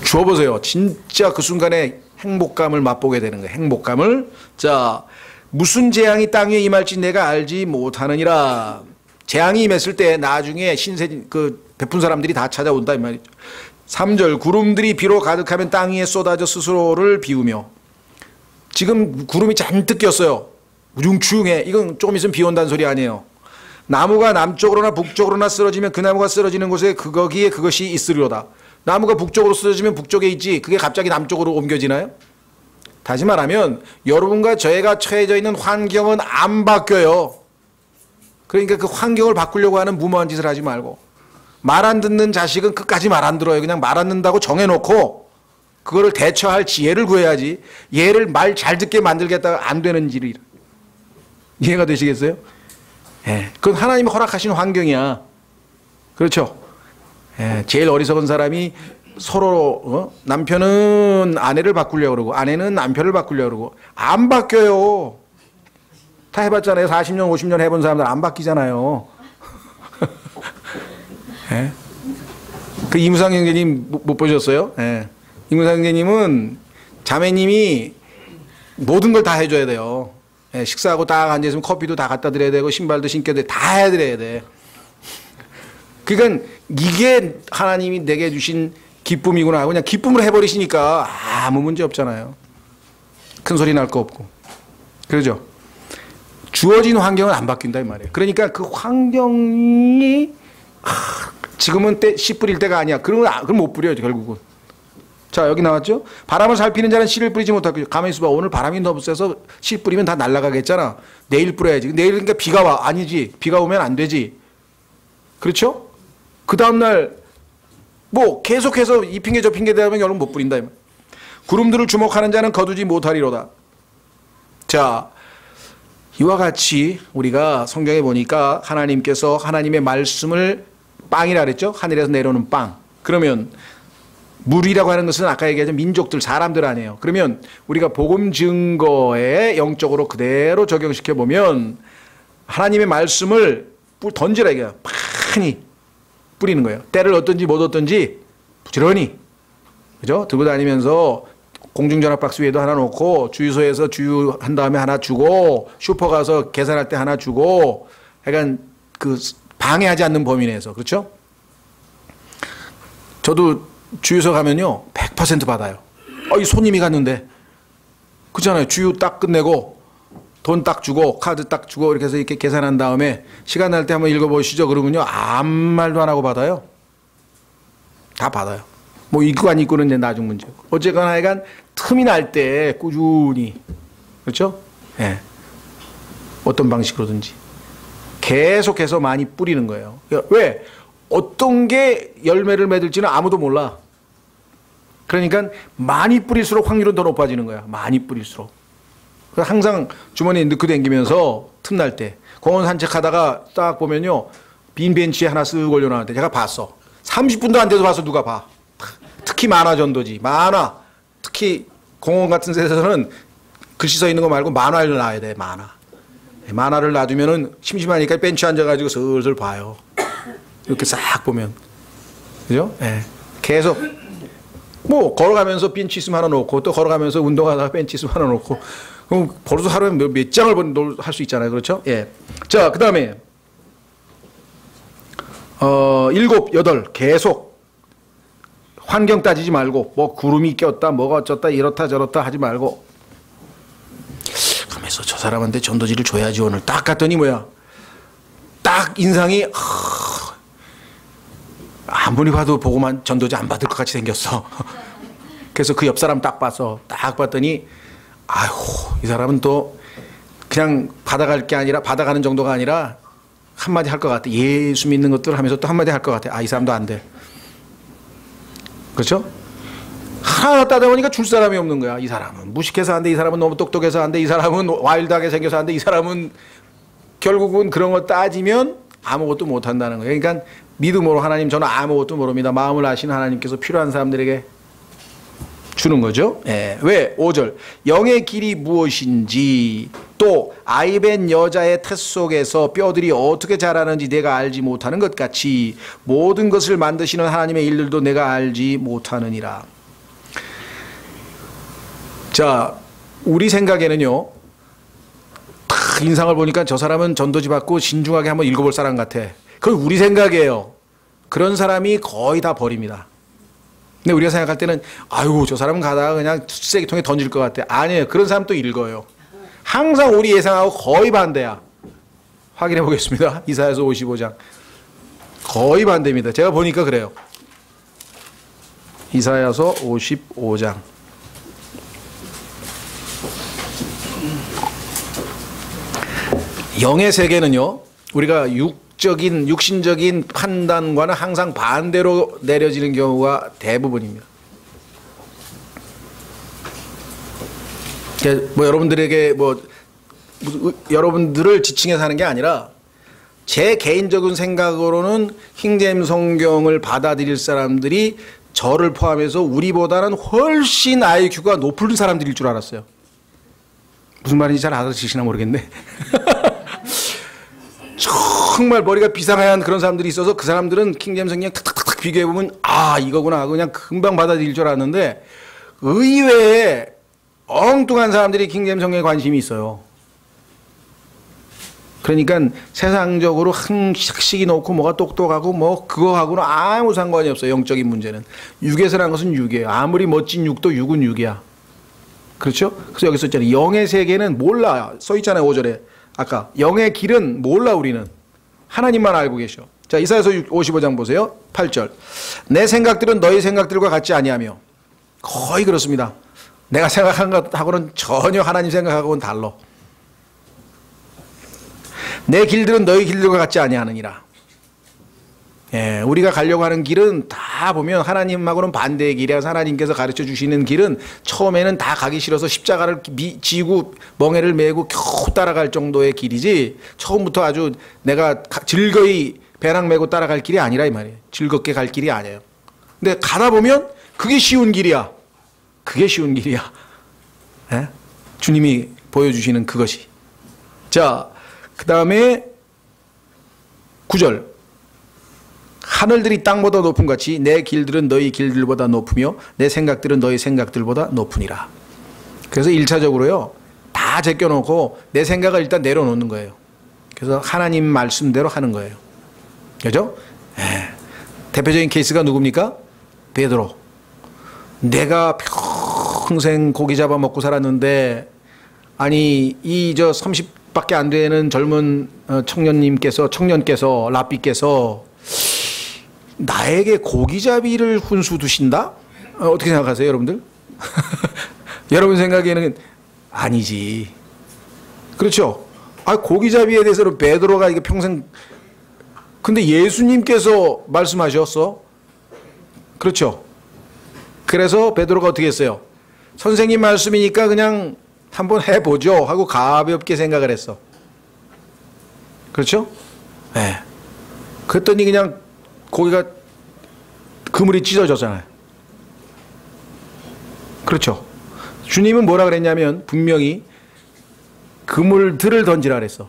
Speaker 1: 주어보세요. 진짜 그 순간에 행복감을 맛보게 되는 거예요. 행복감을. 자, 무슨 재앙이 땅 위에 임할지 내가 알지 못하느니라. 재앙이 임했을 때 나중에 신세 베푼 사람들이 다 찾아온다 이 말이죠. 3절 구름들이 비로 가득하면 땅 위에 쏟아져 스스로를 비우며. 지금 구름이 잔뜩 꼈어요. 우중충해. 이건 조금 있으면 비 온다는 소리 아니에요. 나무가 남쪽으로나 북쪽으로나 쓰러지면 그 나무가 쓰러지는 곳에 거기에 그것이 있으리로다. 나무가 북쪽으로 쓰러지면 북쪽에 있지 그게 갑자기 남쪽으로 옮겨지나요? 다시 말하면 여러분과 저희가 처해져 있는 환경은 안 바뀌어요. 그러니까 그 환경을 바꾸려고 하는 무모한 짓을 하지 말고, 말 안 듣는 자식은 끝까지 말 안 들어요. 그냥 말 안 듣는다고 정해놓고 그거를 대처할 지혜를 구해야지, 얘를 말 잘 듣게 만들겠다가 안 되는 일을. 이해가 되시겠어요? 예, 그건 하나님이 허락하신 환경이야. 그렇죠? 예, 제일 어리석은 사람이 서로 남편은 아내를 바꾸려고 그러고 아내는 남편을 바꾸려고 그러고 안 바뀌어요. 다 해봤잖아요. 40년 50년 해본 사람들 안 바뀌잖아요. 예? 그 이무상 형제님 못 보셨어요? 예. 이무상 형제님은 자매님이 모든 걸 다 해줘야 돼요. 예, 식사하고 딱 앉아있으면 커피도 다 갖다 드려야 되고 신발도 신겨야 돼. 다 해드려야 돼. 그러니까 이게 하나님이 내게 주신 기쁨이구나 하고 그냥 기쁨으로 해버리시니까 아무 문제 없잖아요. 큰 소리 날 거 없고. 그러죠? 주어진 환경은 안 바뀐다 이 말이에요. 그러니까 그 환경이 지금은 씨 뿌릴 때가 아니야. 그럼 못 뿌려요 결국은. 자, 여기 나왔죠? 바람을 살피는 자는 씨를 뿌리지 못하고. 가만히 있어봐. 오늘 바람이 너무 세서 씨 뿌리면 다 날아가겠잖아. 내일 뿌려야지. 내일 그러니까 비가 와. 아니지. 비가 오면 안 되지. 그렇죠? 그 다음날 뭐 계속해서 이 핑계 저 핑계 대하면 결국 못 뿌린다. 구름들을 주목하는 자는 거두지 못하리로다. 자, 이와 같이 우리가 성경에 보니까 하나님께서 하나님의 말씀을 빵이라 그랬죠? 하늘에서 내려오는 빵. 그러면 물이라고 하는 것은 아까 얘기했던 민족들, 사람들 아니에요. 그러면 우리가 복음 증거에 영적으로 그대로 적용시켜 보면 하나님의 말씀을 던지라 이거야. 많이 뿌리는 거예요. 때를 얻든지 못 얻든지 부지런히, 그죠? 들고 다니면서 공중전화 박스 위에도 하나 놓고 주유소에서 주유한 다음에 하나 주고 슈퍼 가서 계산할 때 하나 주고, 약간 그 방해하지 않는 범위 내에서. 그렇죠? 저도 주유소 가면요 100% 받아요. 이 손님이 갔는데 그렇잖아요. 주유 딱 끝내고 돈 딱 주고 카드 딱 주고 이렇게 해서 이렇게 계산한 다음에 시간 날 때 한번 읽어보시죠. 그러면요 아무 말도 안 하고 받아요. 다 받아요. 뭐 입고 안 입고는 이제 나중 문제고. 어쨌거나 하여간 틈이 날 때 꾸준히, 그렇죠? 예. 어떤 방식으로든지 계속해서 많이 뿌리는 거예요. 왜? 어떤 게 열매를 맺을지는 아무도 몰라. 그러니까 많이 뿌릴수록 확률은 더 높아지는 거야. 많이 뿌릴수록. 항상 주머니에 넣고 다니면서 틈날 때 공원 산책하다가 딱 보면요 빈 벤치에 하나 쓱 올려놨는데 제가 봤어. 30분도 안 돼서 봐서 누가 봐. 특히 만화 전도지. 만화. 특히 공원 같은 데서는 글씨 써 있는 거 말고 만화를 놔야 돼. 만화를 놔두면은 심심하니까 벤치에 앉아가지고 슬슬 봐요. 이렇게 싹 보면. 그죠? 예. 계속. 뭐, 걸어가면서 벤치 있으면 하나 놓고, 또 걸어가면서 운동하다가 벤치 있으면 하나 놓고, 그럼 벌써 하루에 몇 장을 할 수 있잖아요. 그렇죠? 예. 자, 그 다음에, 7, 8, 계속. 환경 따지지 말고, 뭐, 구름이 꼈다, 뭐가 어쩌다, 이렇다 저렇다 하지 말고, 가만히 사람한테 전도지를 줘야지 오늘. 딱 갔더니 뭐야, 딱 인상이 아무리 봐도 보고만 전도지 안 받을 것 같이 생겼어. 그래서 그 옆 사람 딱 봐서 딱 봤더니 아휴, 이 사람은 또 그냥 받아갈 게 아니라, 받아가는 정도가 아니라 한마디 할 것 같아. 예수 믿는 것들 하면서 또 한마디 할 것 같아. 아, 이 사람도 안 돼. 그렇죠? 하나 따다 보니까 줄 사람이 없는 거야. 이 사람은 무식해서 안 돼. 이 사람은 너무 똑똑해서 안 돼. 이 사람은 와일드하게 생겨서 안 돼. 이 사람은 결국은 그런 거 따지면 아무것도 못 한다는 거예요. 그러니까 믿음으로 하나님, 저는 아무것도 모릅니다. 마음을 아시는 하나님께서 필요한 사람들에게 주는 거죠. 예. 왜? 5절. 영의 길이 무엇인지, 또 아이 벤 여자의 태 속에서 뼈들이 어떻게 자라는지 내가 알지 못하는 것 같이 모든 것을 만드시는 하나님의 일들도 내가 알지 못하느니라. 자, 우리 생각에는요, 딱 인상을 보니까 저 사람은 전도지 받고 신중하게 한번 읽어볼 사람 같아. 그건 우리 생각이에요. 그런 사람이 거의 다 버립니다. 근데 우리가 생각할 때는 아유, 저 사람은 가다가 그냥 쓰레기통에 던질 것 같아. 아니에요. 그런 사람 또 읽어요. 항상 우리 예상하고 거의 반대야. 확인해 보겠습니다. 이사야서 55장. 거의 반대입니다. 제가 보니까 그래요. 이사야서 55장. 영의 세계는요, 우리가 육신적인 판단과는 항상 반대로 내려지는 경우가 대부분입니다. 뭐 여러분들에게 여러분들을 지칭해서 하는 게 아니라 제 개인적인 생각으로는 킹제임스 성경을 받아들일 사람들이 저를 포함해서 우리보다는 훨씬 IQ가 높은 사람들일 줄 알았어요. 무슨 말인지 잘 알아듣시나 모르겠네. 정말 머리가 비상한 그런 사람들이 있어서 그 사람들은 킹제임스 성경 탁탁탁 비교해보면 아, 이거구나 하고 그냥 금방 받아들일 줄 알았는데, 의외에 엉뚱한 사람들이 킹제임스 성경에 관심이 있어요. 그러니까 세상적으로 학식이 높고 뭐가 똑똑하고 뭐 그거하고는 아무 상관이 없어요. 영적인 문제는. 육에서라는 것은 육이에요. 아무리 멋진 육도 육은 육이야. 그렇죠? 그래서 여기 썼잖아요. 영의 세계는 몰라. 써있잖아요. 5절에. 아까 영의 길은 몰라. 우리는 하나님만 알고 계셔. 자, 이사야서 55장 보세요. 8절. 내 생각들은 너희 생각들과 같지 아니하며. 거의 그렇습니다. 내가 생각한 것하고는 전혀 하나님 생각하고는 달라. 내 길들은 너희 길들과 같지 아니하느니라. 예, 우리가 가려고 하는 길은 다 보면 하나님하고는 반대의 길이라서 하나님께서 가르쳐 주시는 길은 처음에는 다 가기 싫어서 십자가를 지고 멍에를 메고 겨우 따라갈 정도의 길이지, 처음부터 아주 내가 즐거이 배낭 메고 따라갈 길이 아니라 이 말이에요. 즐겁게 갈 길이 아니에요. 근데 가다 보면 그게 쉬운 길이야. 그게 쉬운 길이야. 예? 주님이 보여주시는 그것이. 자, 그 다음에 9절. 하늘들이 땅보다 높은 같이 내 길들은 너희 길들보다 높으며 내 생각들은 너희 생각들보다 높으니라. 그래서 1차적으로요, 다 제껴놓고 내 생각을 일단 내려놓는 거예요. 그래서 하나님 말씀대로 하는 거예요. 그죠? 예. 대표적인 케이스가 누굽니까? 베드로. 내가 평생 고기 잡아 먹고 살았는데, 아니 이 30밖에 안 되는 젊은 청년께서 랍비께서 나에게 고기잡이를 훈수 두신다? 어떻게 생각하세요, 여러분들? 여러분 생각에는 아니지. 그렇죠? 아, 고기잡이에 대해서는 베드로가 이게 평생, 근데 예수님께서 말씀하셨어. 그렇죠? 그래서 베드로가 어떻게 했어요? 선생님 말씀이니까 그냥 한번 해보죠 하고 가볍게 생각을 했어. 그렇죠? 네. 그랬더니 그냥 고기가, 그물이 찢어졌잖아요. 그렇죠? 주님은 뭐라 그랬냐면 분명히 그물들을 던지라 그랬어.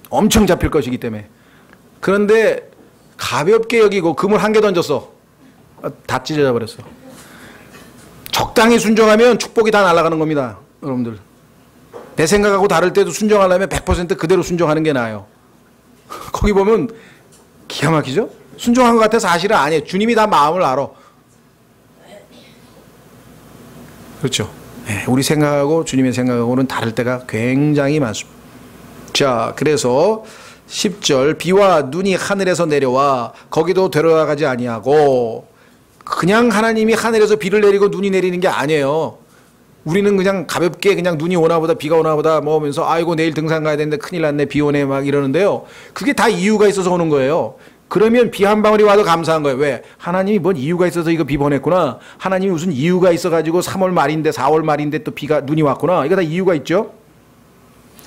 Speaker 1: 엄청 잡힐 것이기 때문에. 그런데 가볍게 여기고 그물 한 개 던졌어. 다 찢어져 버렸어. 적당히 순종하면 축복이 다 날아가는 겁니다, 여러분들. 내 생각하고 다를 때도 순종하려면 100% 그대로 순종하는 게 나아요. 거기 보면 기가 막히죠? 순종한 것 같아. 사실은 아니에요. 주님이 다 마음을 알아. 그렇죠? 우리 생각하고 주님의 생각하고는 다를 때가 굉장히 많습니다. 자, 그래서 10절 비와 눈이 하늘에서 내려와 거기도 되돌아가지 아니하고, 그냥 하나님이 하늘에서 비를 내리고 눈이 내리는 게 아니에요. 우리는 그냥 가볍게 그냥 눈이 오나 보다 비가 오나 보다 뭐 하면서 아이고 내일 등산 가야 되는데 큰일 났네 비 오네 막 이러는데요. 그게 다 이유가 있어서 오는 거예요. 그러면 비 한 방울이 와도 감사한 거예요. 왜? 하나님이 뭔 이유가 있어서 이거 비 보냈구나. 하나님이 무슨 이유가 있어가지고 3월 말인데 4월 말인데 또 눈이 왔구나. 이거 다 이유가 있죠.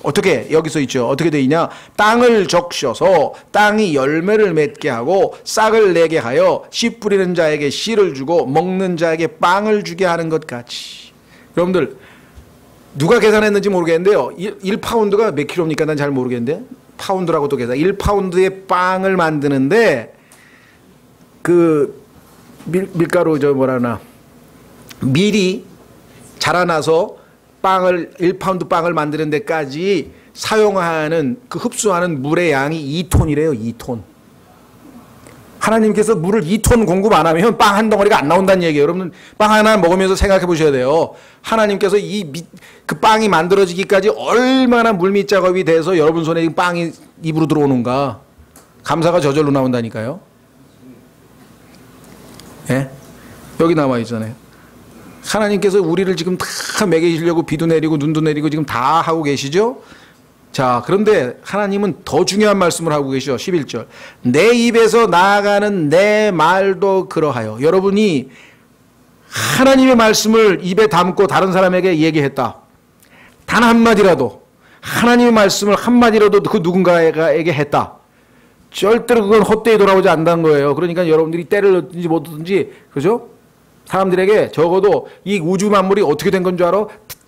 Speaker 1: 어떻게 여기서 있죠. 어떻게 돼 있냐. 땅을 적셔서 땅이 열매를 맺게 하고 싹을 내게 하여 씨 뿌리는 자에게 씨를 주고 먹는 자에게 빵을 주게 하는 것 같이. 여러분들 누가 계산했는지 모르겠는데요. 1파운드가 몇 킬로입니까? 난 잘 모르겠는데. 파운드라고도 계산. 1파운드의 빵을 만드는데 그 밀가루 뭐라나 밀이 자라나서 빵을 1파운드 빵을 만드는 데까지 사용하는 그 흡수하는 물의 양이 2톤이래요. 2톤. 하나님께서 물을 2톤 공급 안 하면 빵 한 덩어리가 안 나온다는 얘기예요. 여러분 빵 하나 먹으면서 생각해 보셔야 돼요. 하나님께서 그 빵이 만들어지기까지 얼마나 물밑 작업이 돼서 여러분 손에 빵이 입으로 들어오는가. 감사가 저절로 나온다니까요. 예? 여기 나와 있잖아요. 하나님께서 우리를 지금 다 먹이시려고 비도 내리고 눈도 내리고 지금 다 하고 계시죠? 자, 그런데 하나님은 더 중요한 말씀을 하고 계시죠. 11절. 내 입에서 나아가는 내 말도 그러하여. 여러분이 하나님의 말씀을 입에 담고 다른 사람에게 얘기했다. 단 한마디라도 하나님의 말씀을 한마디라도 그 누군가에게 했다. 절대로 그건 헛되이 돌아오지 않는다는 거예요. 그러니까 여러분들이 때를 넣든지 못 넣든지, 그죠? 사람들에게 적어도 이 우주 만물이 어떻게 된 건 줄 알아?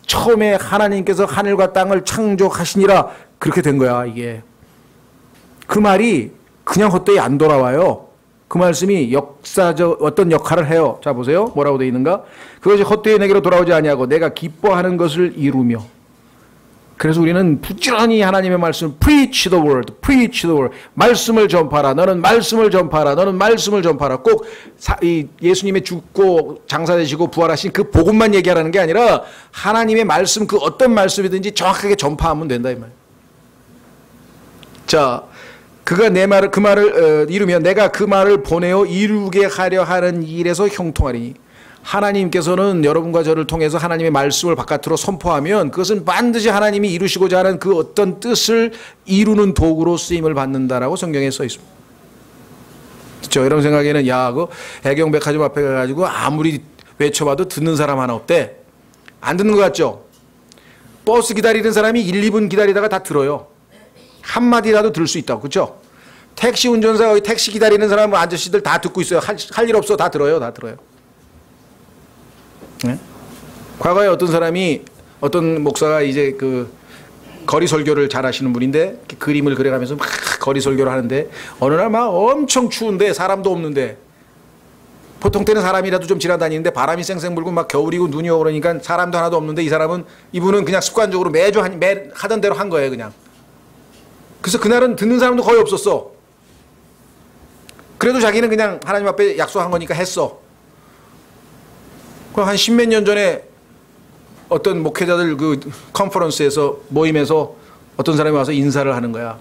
Speaker 1: 처음에 하나님께서 하늘과 땅을 창조하시니라 그렇게 된 거야. 이게 그 말이 그냥 헛되이 안 돌아와요. 그 말씀이 역사적 어떤 역할을 해요. 자 보세요. 뭐라고 되어 있는가? 그것이 헛되이 내게로 돌아오지 아니하고 내가 기뻐하는 것을 이루며. 그래서 우리는 부지런히 하나님의 말씀을 preach the word, preach the word. 말씀을 전파라. 너는 말씀을 전파라. 너는 말씀을 전파라. 꼭 예수님의 죽고 장사되시고 부활하신 그 복음만 얘기하라는 게 아니라 하나님의 말씀, 그 어떤 말씀이든지 정확하게 전파하면 된다 이 말. 자, 그가 내 말을 그 말을 이루면 내가 그 말을 보내어 이루게 하려 하는 일에서 형통하리니. 하나님께서는 여러분과 저를 통해서 하나님의 말씀을 바깥으로 선포하면 그것은 반드시 하나님이 이루시고자 하는 그 어떤 뜻을 이루는 도구로 쓰임을 받는다라고 성경에 써 있습니다. 그렇죠? 여러분 생각에는 야, 그 애경백화점 앞에 가가지고 아무리 외쳐봐도 듣는 사람 하나 없대. 안 듣는 것 같죠? 버스 기다리는 사람이 1, 2분 기다리다가 다 들어요. 한마디라도 들을 수 있다고. 그렇죠? 택시 운전사, 택시 기다리는 사람 아저씨들 다 듣고 있어요. 할 일 없어. 다 들어요. 다 들어요. 네? 과거에 어떤 사람이 어떤 목사가 이제 그 거리 설교를 잘 하시는 분인데 그림을 그려가면서 막 거리 설교를 하는데 어느 날 막 엄청 추운데 사람도 없는데 보통 때는 사람이라도 좀 지나다니는데 바람이 쌩쌩 불고 막 겨울이고 눈이 오고 그러니까 사람도 하나도 없는데 이분은 그냥 습관적으로 매주 하던 대로 한 거예요 그냥. 그래서 그날은 듣는 사람도 거의 없었어. 그래도 자기는 그냥 하나님 앞에 약속한 거니까 했어. 한 10몇 년 전에 어떤 목회자들 그 컨퍼런스에서 모임에서 어떤 사람이 와서 인사를 하는 거야.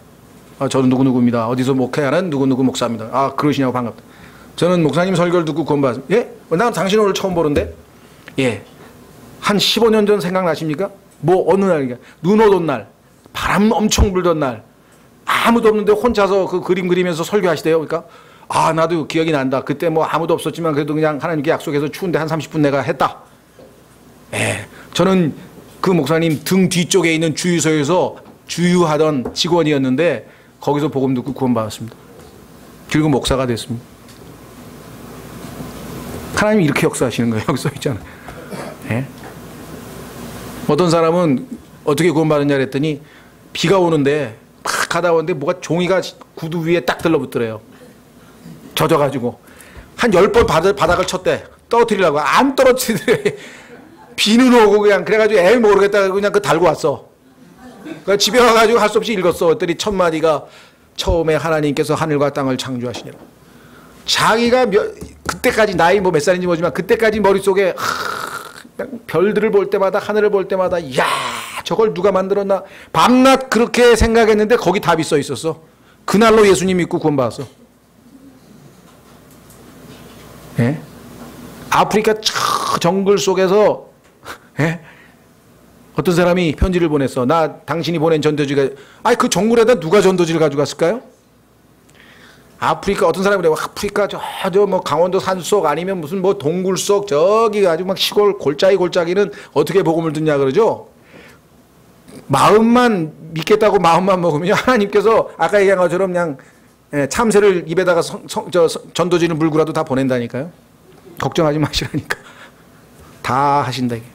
Speaker 1: 아, 저는 누구누구입니다. 어디서 목회하는 누구누구 목사입니다. 아, 그러시냐고 반갑다. 저는 목사님 설교를 듣고 구원받았습니다. 예? 난 당신 오늘 처음 보는데? 예. 한 15년 전 생각나십니까? 뭐 어느 날이냐. 눈 오던 날, 바람 엄청 불던 날, 아무도 없는데 혼자서 그 그림 그리면서 설교하시대요. 그러니까 아, 나도 기억이 난다. 그때 뭐 아무도 없었지만 그래도 그냥 하나님께 약속해서 추운데 한 30분 내가 했다. 예. 저는 그 목사님 등 뒤쪽에 있는 주유소에서 주유하던 직원이었는데 거기서 복음 듣고 구원받았습니다. 그리고 목사가 됐습니다. 하나님이 이렇게 역사하시는 거예요. 여기 써 있잖아요. 예? 어떤 사람은 어떻게 구원받았냐 그랬더니 비가 오는데 막 가다 오는데 뭐가 종이가 구두 위에 딱 들러붙더래요. 젖어가지고 한 10번 바닥을 쳤대. 떨어뜨리려고. 안 떨어뜨리더래. 비는 오고 그냥 그래가지고 에이 모르겠다 그냥 그 달고 왔어. 그러니까 집에 와가지고 할 수 없이 읽었어. 그랬더니 첫 마디가 처음에 하나님께서 하늘과 땅을 창조하시니라. 자기가 그때까지 나이 뭐 몇 살인지 모르지만 그때까지 머릿속에 별들을 볼 때마다, 하늘을 볼 때마다, 야, 저걸 누가 만들었나? 밤낮 그렇게 생각했는데 거기 답이 써 있었어. 그날로 예수님 믿고 구원받았어. 예? 아프리카 정글 속에서, 예? 어떤 사람이 편지를 보냈어. 나 당신이 보낸 전도지가, 아니 그 정글에다 누가 전도지를 가져갔을까요? 아프리카 어떤 사람이 그래. 아프리카 저 뭐 강원도 산속 아니면 무슨 뭐 동굴 속 저기 아주 막 시골 골짜기는 어떻게 복음을 듣냐 그러죠. 마음만 믿겠다고 마음만 먹으면 하나님께서 아까 얘기한 것처럼 그냥 참새를 입에다가 전도지를 물고라도 다 보낸다니까요. 걱정하지 마시라니까. 다 하신다 이게.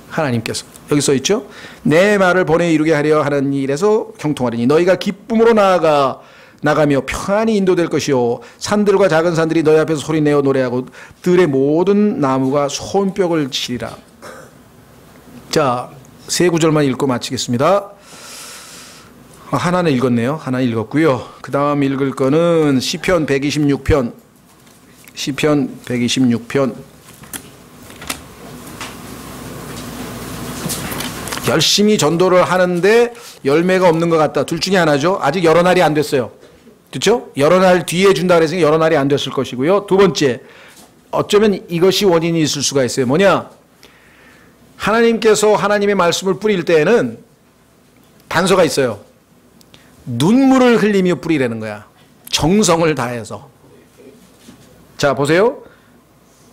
Speaker 1: 하나님께서. 여기 써 있죠. 내 말을 보내 이루게 하려 하는 일에서 형통하리니 너희가 기쁨으로 나가며 평안히 인도될 것이요 산들과 작은 산들이 너희 앞에서 소리내어 노래하고 들의 모든 나무가 손뼉을 치리라. 자, 세 구절만 읽고 마치겠습니다. 하나는 읽었네요. 하나 읽었고요. 그 다음 읽을 거는 시편 126편. 시편 126편. 열심히 전도를 하는데 열매가 없는 것 같다. 둘 중에 하나죠. 아직 여러 날이 안 됐어요. 그렇죠? 여러 날 뒤에 준다 그랬으니까 여러 날이 안 됐을 것이고요. 두 번째, 어쩌면 이것이 원인이 있을 수가 있어요. 뭐냐? 하나님께서 하나님의 말씀을 뿌릴 때에는 단서가 있어요. 눈물을 흘리며 뿌리라는 거야. 정성을 다해서. 자, 보세요.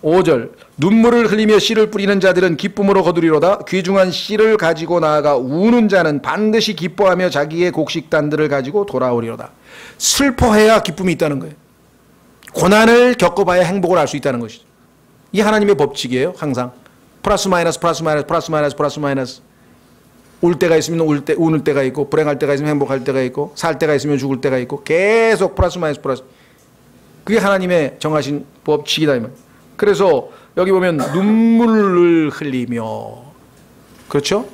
Speaker 1: 5절. 눈물을 흘리며 씨를 뿌리는 자들은 기쁨으로 거두리로다. 귀중한 씨를 가지고 나아가 우는 자는 반드시 기뻐하며 자기의 곡식단들을 가지고 돌아오리로다. 슬퍼해야 기쁨이 있다는 거예요. 고난을 겪어봐야 행복을 알 수 있다는 것이죠. 이게 하나님의 법칙이에요. 항상. 플러스 마이너스 플러스 마이너스 플러스 마이너스 플러스 마이너스. 울 때가 있으면 우는 때가 있고, 불행할 때가 있으면 행복할 때가 있고, 살 때가 있으면 죽을 때가 있고, 계속 플러스 마이너스 플러스. 그게 하나님의 정하신 법칙이다 이 말. 그래서 여기 보면 눈물을 흘리며, 그렇죠?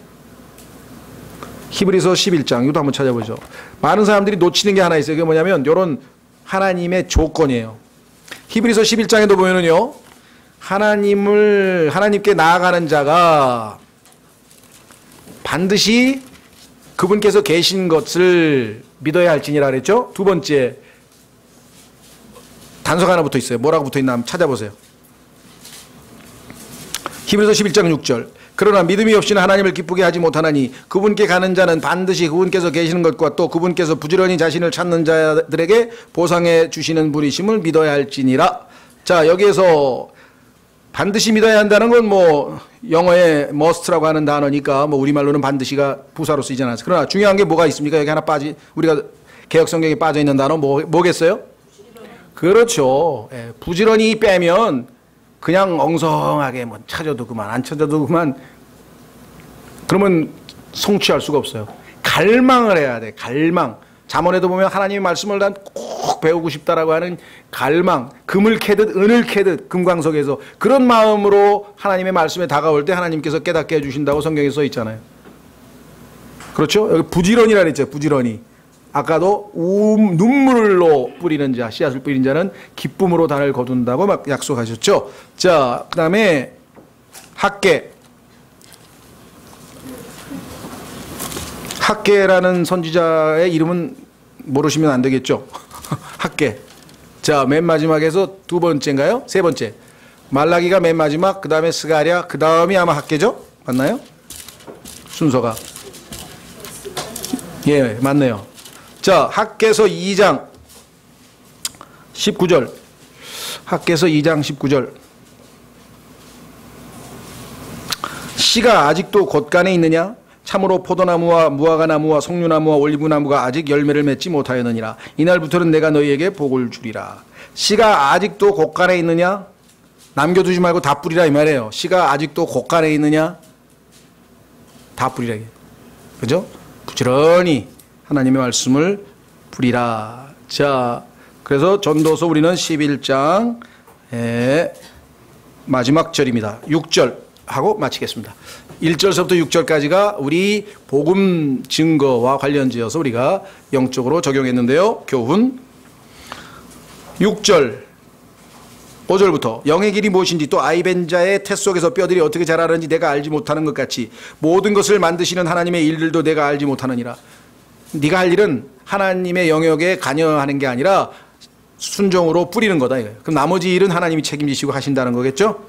Speaker 1: 히브리서 11장 이것도 한번 찾아보죠. 많은 사람들이 놓치는 게 하나 있어요. 그게 뭐냐면 이런 하나님의 조건이에요. 히브리서 11장에도 보면은요, 하나님께 나아가는 자가 반드시 그분께서 계신 것을 믿어야 할지니라 그랬죠. 두 번째, 단서가 하나 붙어 있어요. 뭐라고 붙어 있나 한번 찾아보세요. 히브리서 11장 6절. 그러나 믿음이 없이는 하나님을 기쁘게 하지 못하나니 그분께 가는 자는 반드시 그분께서 계시는 것과 또 그분께서 부지런히 자신을 찾는 자들에게 보상해 주시는 분이심을 믿어야 할지니라. 자, 여기에서 반드시 믿어야 한다는 건 뭐 영어의 must라고 하는 단어니까 뭐 우리말로는 반드시가 부사로 쓰이잖아요. 그러나 중요한 게 뭐가 있습니까? 여기 하나 우리가 개혁 성경에 빠져 있는 단어 뭐겠어요? 그렇죠. 예, 부지런히 빼면 그냥 엉성하게 뭐 찾아도 그만 안 찾아도 그만, 그러면 성취할 수가 없어요. 갈망을 해야 돼. 갈망. 잠언에도 보면 하나님의 말씀을 난 꼭 배우고 싶다라고 하는 갈망. 금을 캐듯 은을 캐듯 금광석에서 그런 마음으로 하나님의 말씀에 다가올 때 하나님께서 깨닫게 해주신다고 성경에 써 있잖아요. 그렇죠? 여기 부지런이라 그랬죠. 부지런히. 아까도 눈물로 뿌리는 자, 씨앗을 뿌리는 자는 기쁨으로 단을 거둔다고 막 약속하셨죠. 자, 그 다음에 학계. 학계라는 선지자의 이름은 모르시면 안 되겠죠. 학계. 자, 맨 마지막에서 두 번째인가요? 세 번째. 말라기가 맨 마지막, 그 다음에 스가랴, 그 다음이 아마 학계죠? 맞나요? 순서가. 예, 맞네요. 자, 학계서 2장 19절. 학계서 2장 19절. 씨가 아직도 곳간에 있느냐? 참으로 포도나무와 무화과나무와 석류나무와 올리브나무가 아직 열매를 맺지 못하였느니라. 이날부터는 내가 너희에게 복을 주리라. 씨가 아직도 곳간에 있느냐? 남겨두지 말고 다 뿌리라 이 말이에요. 씨가 아직도 곳간에 있느냐? 다 뿌리라. 그죠? 부지런히 하나님의 말씀을 뿌리라. 자, 그래서 전도서 우리는 11장 마지막 절입니다. 6절 하고 마치겠습니다. 1절서부터 6절까지가 우리 복음 증거와 관련지어서 우리가 영적으로 적용했는데요. 교훈 6절. 5절부터 영의 길이 무엇인지 또 아이벤 자의 태 속에서 뼈들이 어떻게 자라는지 내가 알지 못하는 것 같이 모든 것을 만드시는 하나님의 일들도 내가 알지 못하느니라. 네가 할 일은 하나님의 영역에 관여하는 게 아니라 순종으로 뿌리는 거다. 그럼 나머지 일은 하나님이 책임지시고 하신다는 거겠죠?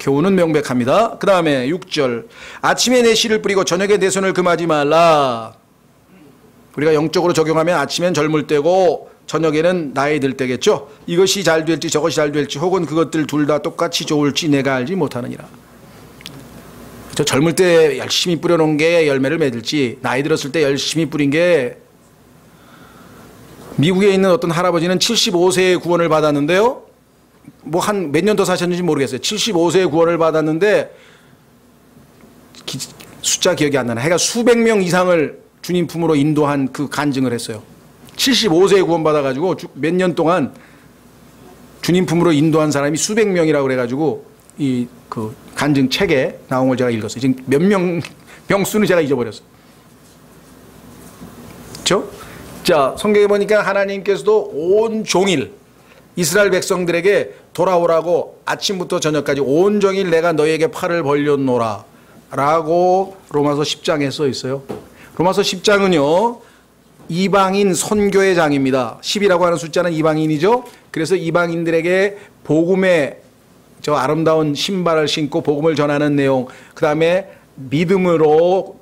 Speaker 1: 교훈은 명백합니다. 그 다음에 6절 아침에 내 씨를 뿌리고 저녁에 내 손을 금하지 말라. 우리가 영적으로 적용하면 아침엔 젊을 때고 저녁에는 나이 들 때겠죠. 이것이 잘 될지 저것이 잘 될지 혹은 그것들 둘 다 똑같이 좋을지 내가 알지 못하느니라. 저 젊을 때 열심히 뿌려놓은 게 열매를 맺을지 나이 들었을 때 열심히 뿌린 게 미국에 있는 어떤 할아버지는 75세에 구원을 받았는데요. 뭐 한 몇 년 더 사셨는지 모르겠어요. 75세에 구원을 받았는데 숫자 기억이 안 나네. 하여간 수백 명 이상을 주님 품으로 인도한 그 간증을 했어요. 75세에 구원받아가지고 몇 년 동안 주님 품으로 인도한 사람이 수백 명이라고 그래가지고 이 그 간증 책에 나온 걸 제가 읽었어요. 지금 몇 명 병수는 제가 잊어버렸어요. 그렇죠? 자, 성경에 보니까 하나님께서도 온 종일 이스라엘 백성들에게 돌아오라고 아침부터 저녁까지 온종일 내가 너에게 팔을 벌렸노라 라고 로마서 10장에 써 있어요. 로마서 10장은요 이방인 선교의 장입니다. 10이라고 하는 숫자는 이방인이죠. 그래서 이방인들에게 복음의 저 아름다운 신발을 신고 복음을 전하는 내용, 그 다음에 믿음으로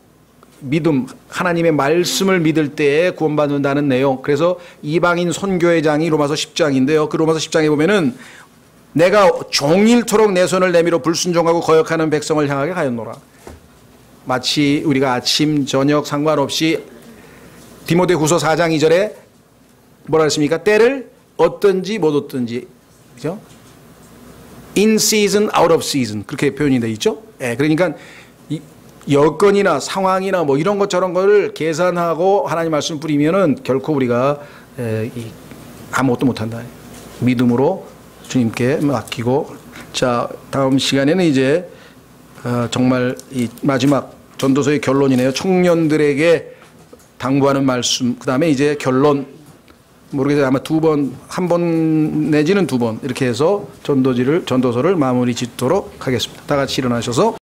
Speaker 1: 믿음, 하나님의 말씀을 믿을 때에 구원받는다는 내용. 그래서 이방인 선교의 장이 로마서 10장인데요. 그 로마서 10장에 보면은 내가 종일토록 내 손을 내밀어 불순종하고 거역하는 백성을 향하게 하였노라. 마치 우리가 아침, 저녁 상관없이 디모데후서 4장 2절에 뭐라 했습니까? 때를 얻든지 못 얻든지, 그죠? In season, out of season 그렇게 표현이 되어 있죠. 예, 그러니까 이 여건이나 상황이나 뭐 이런 것 저런 거를 계산하고 하나님 말씀 뿌리면은 결코 우리가 아무것도 못한다. 믿음으로 주님께 맡기고. 자, 다음 시간에는 이제 정말 이 마지막 전도서의 결론이네요. 청년들에게 당부하는 말씀. 그 다음에 이제 결론. 모르겠어요. 아마 한 번 내지는 두 번 이렇게 해서 전도서를 마무리 짓도록 하겠습니다. 다 같이 일어나셔서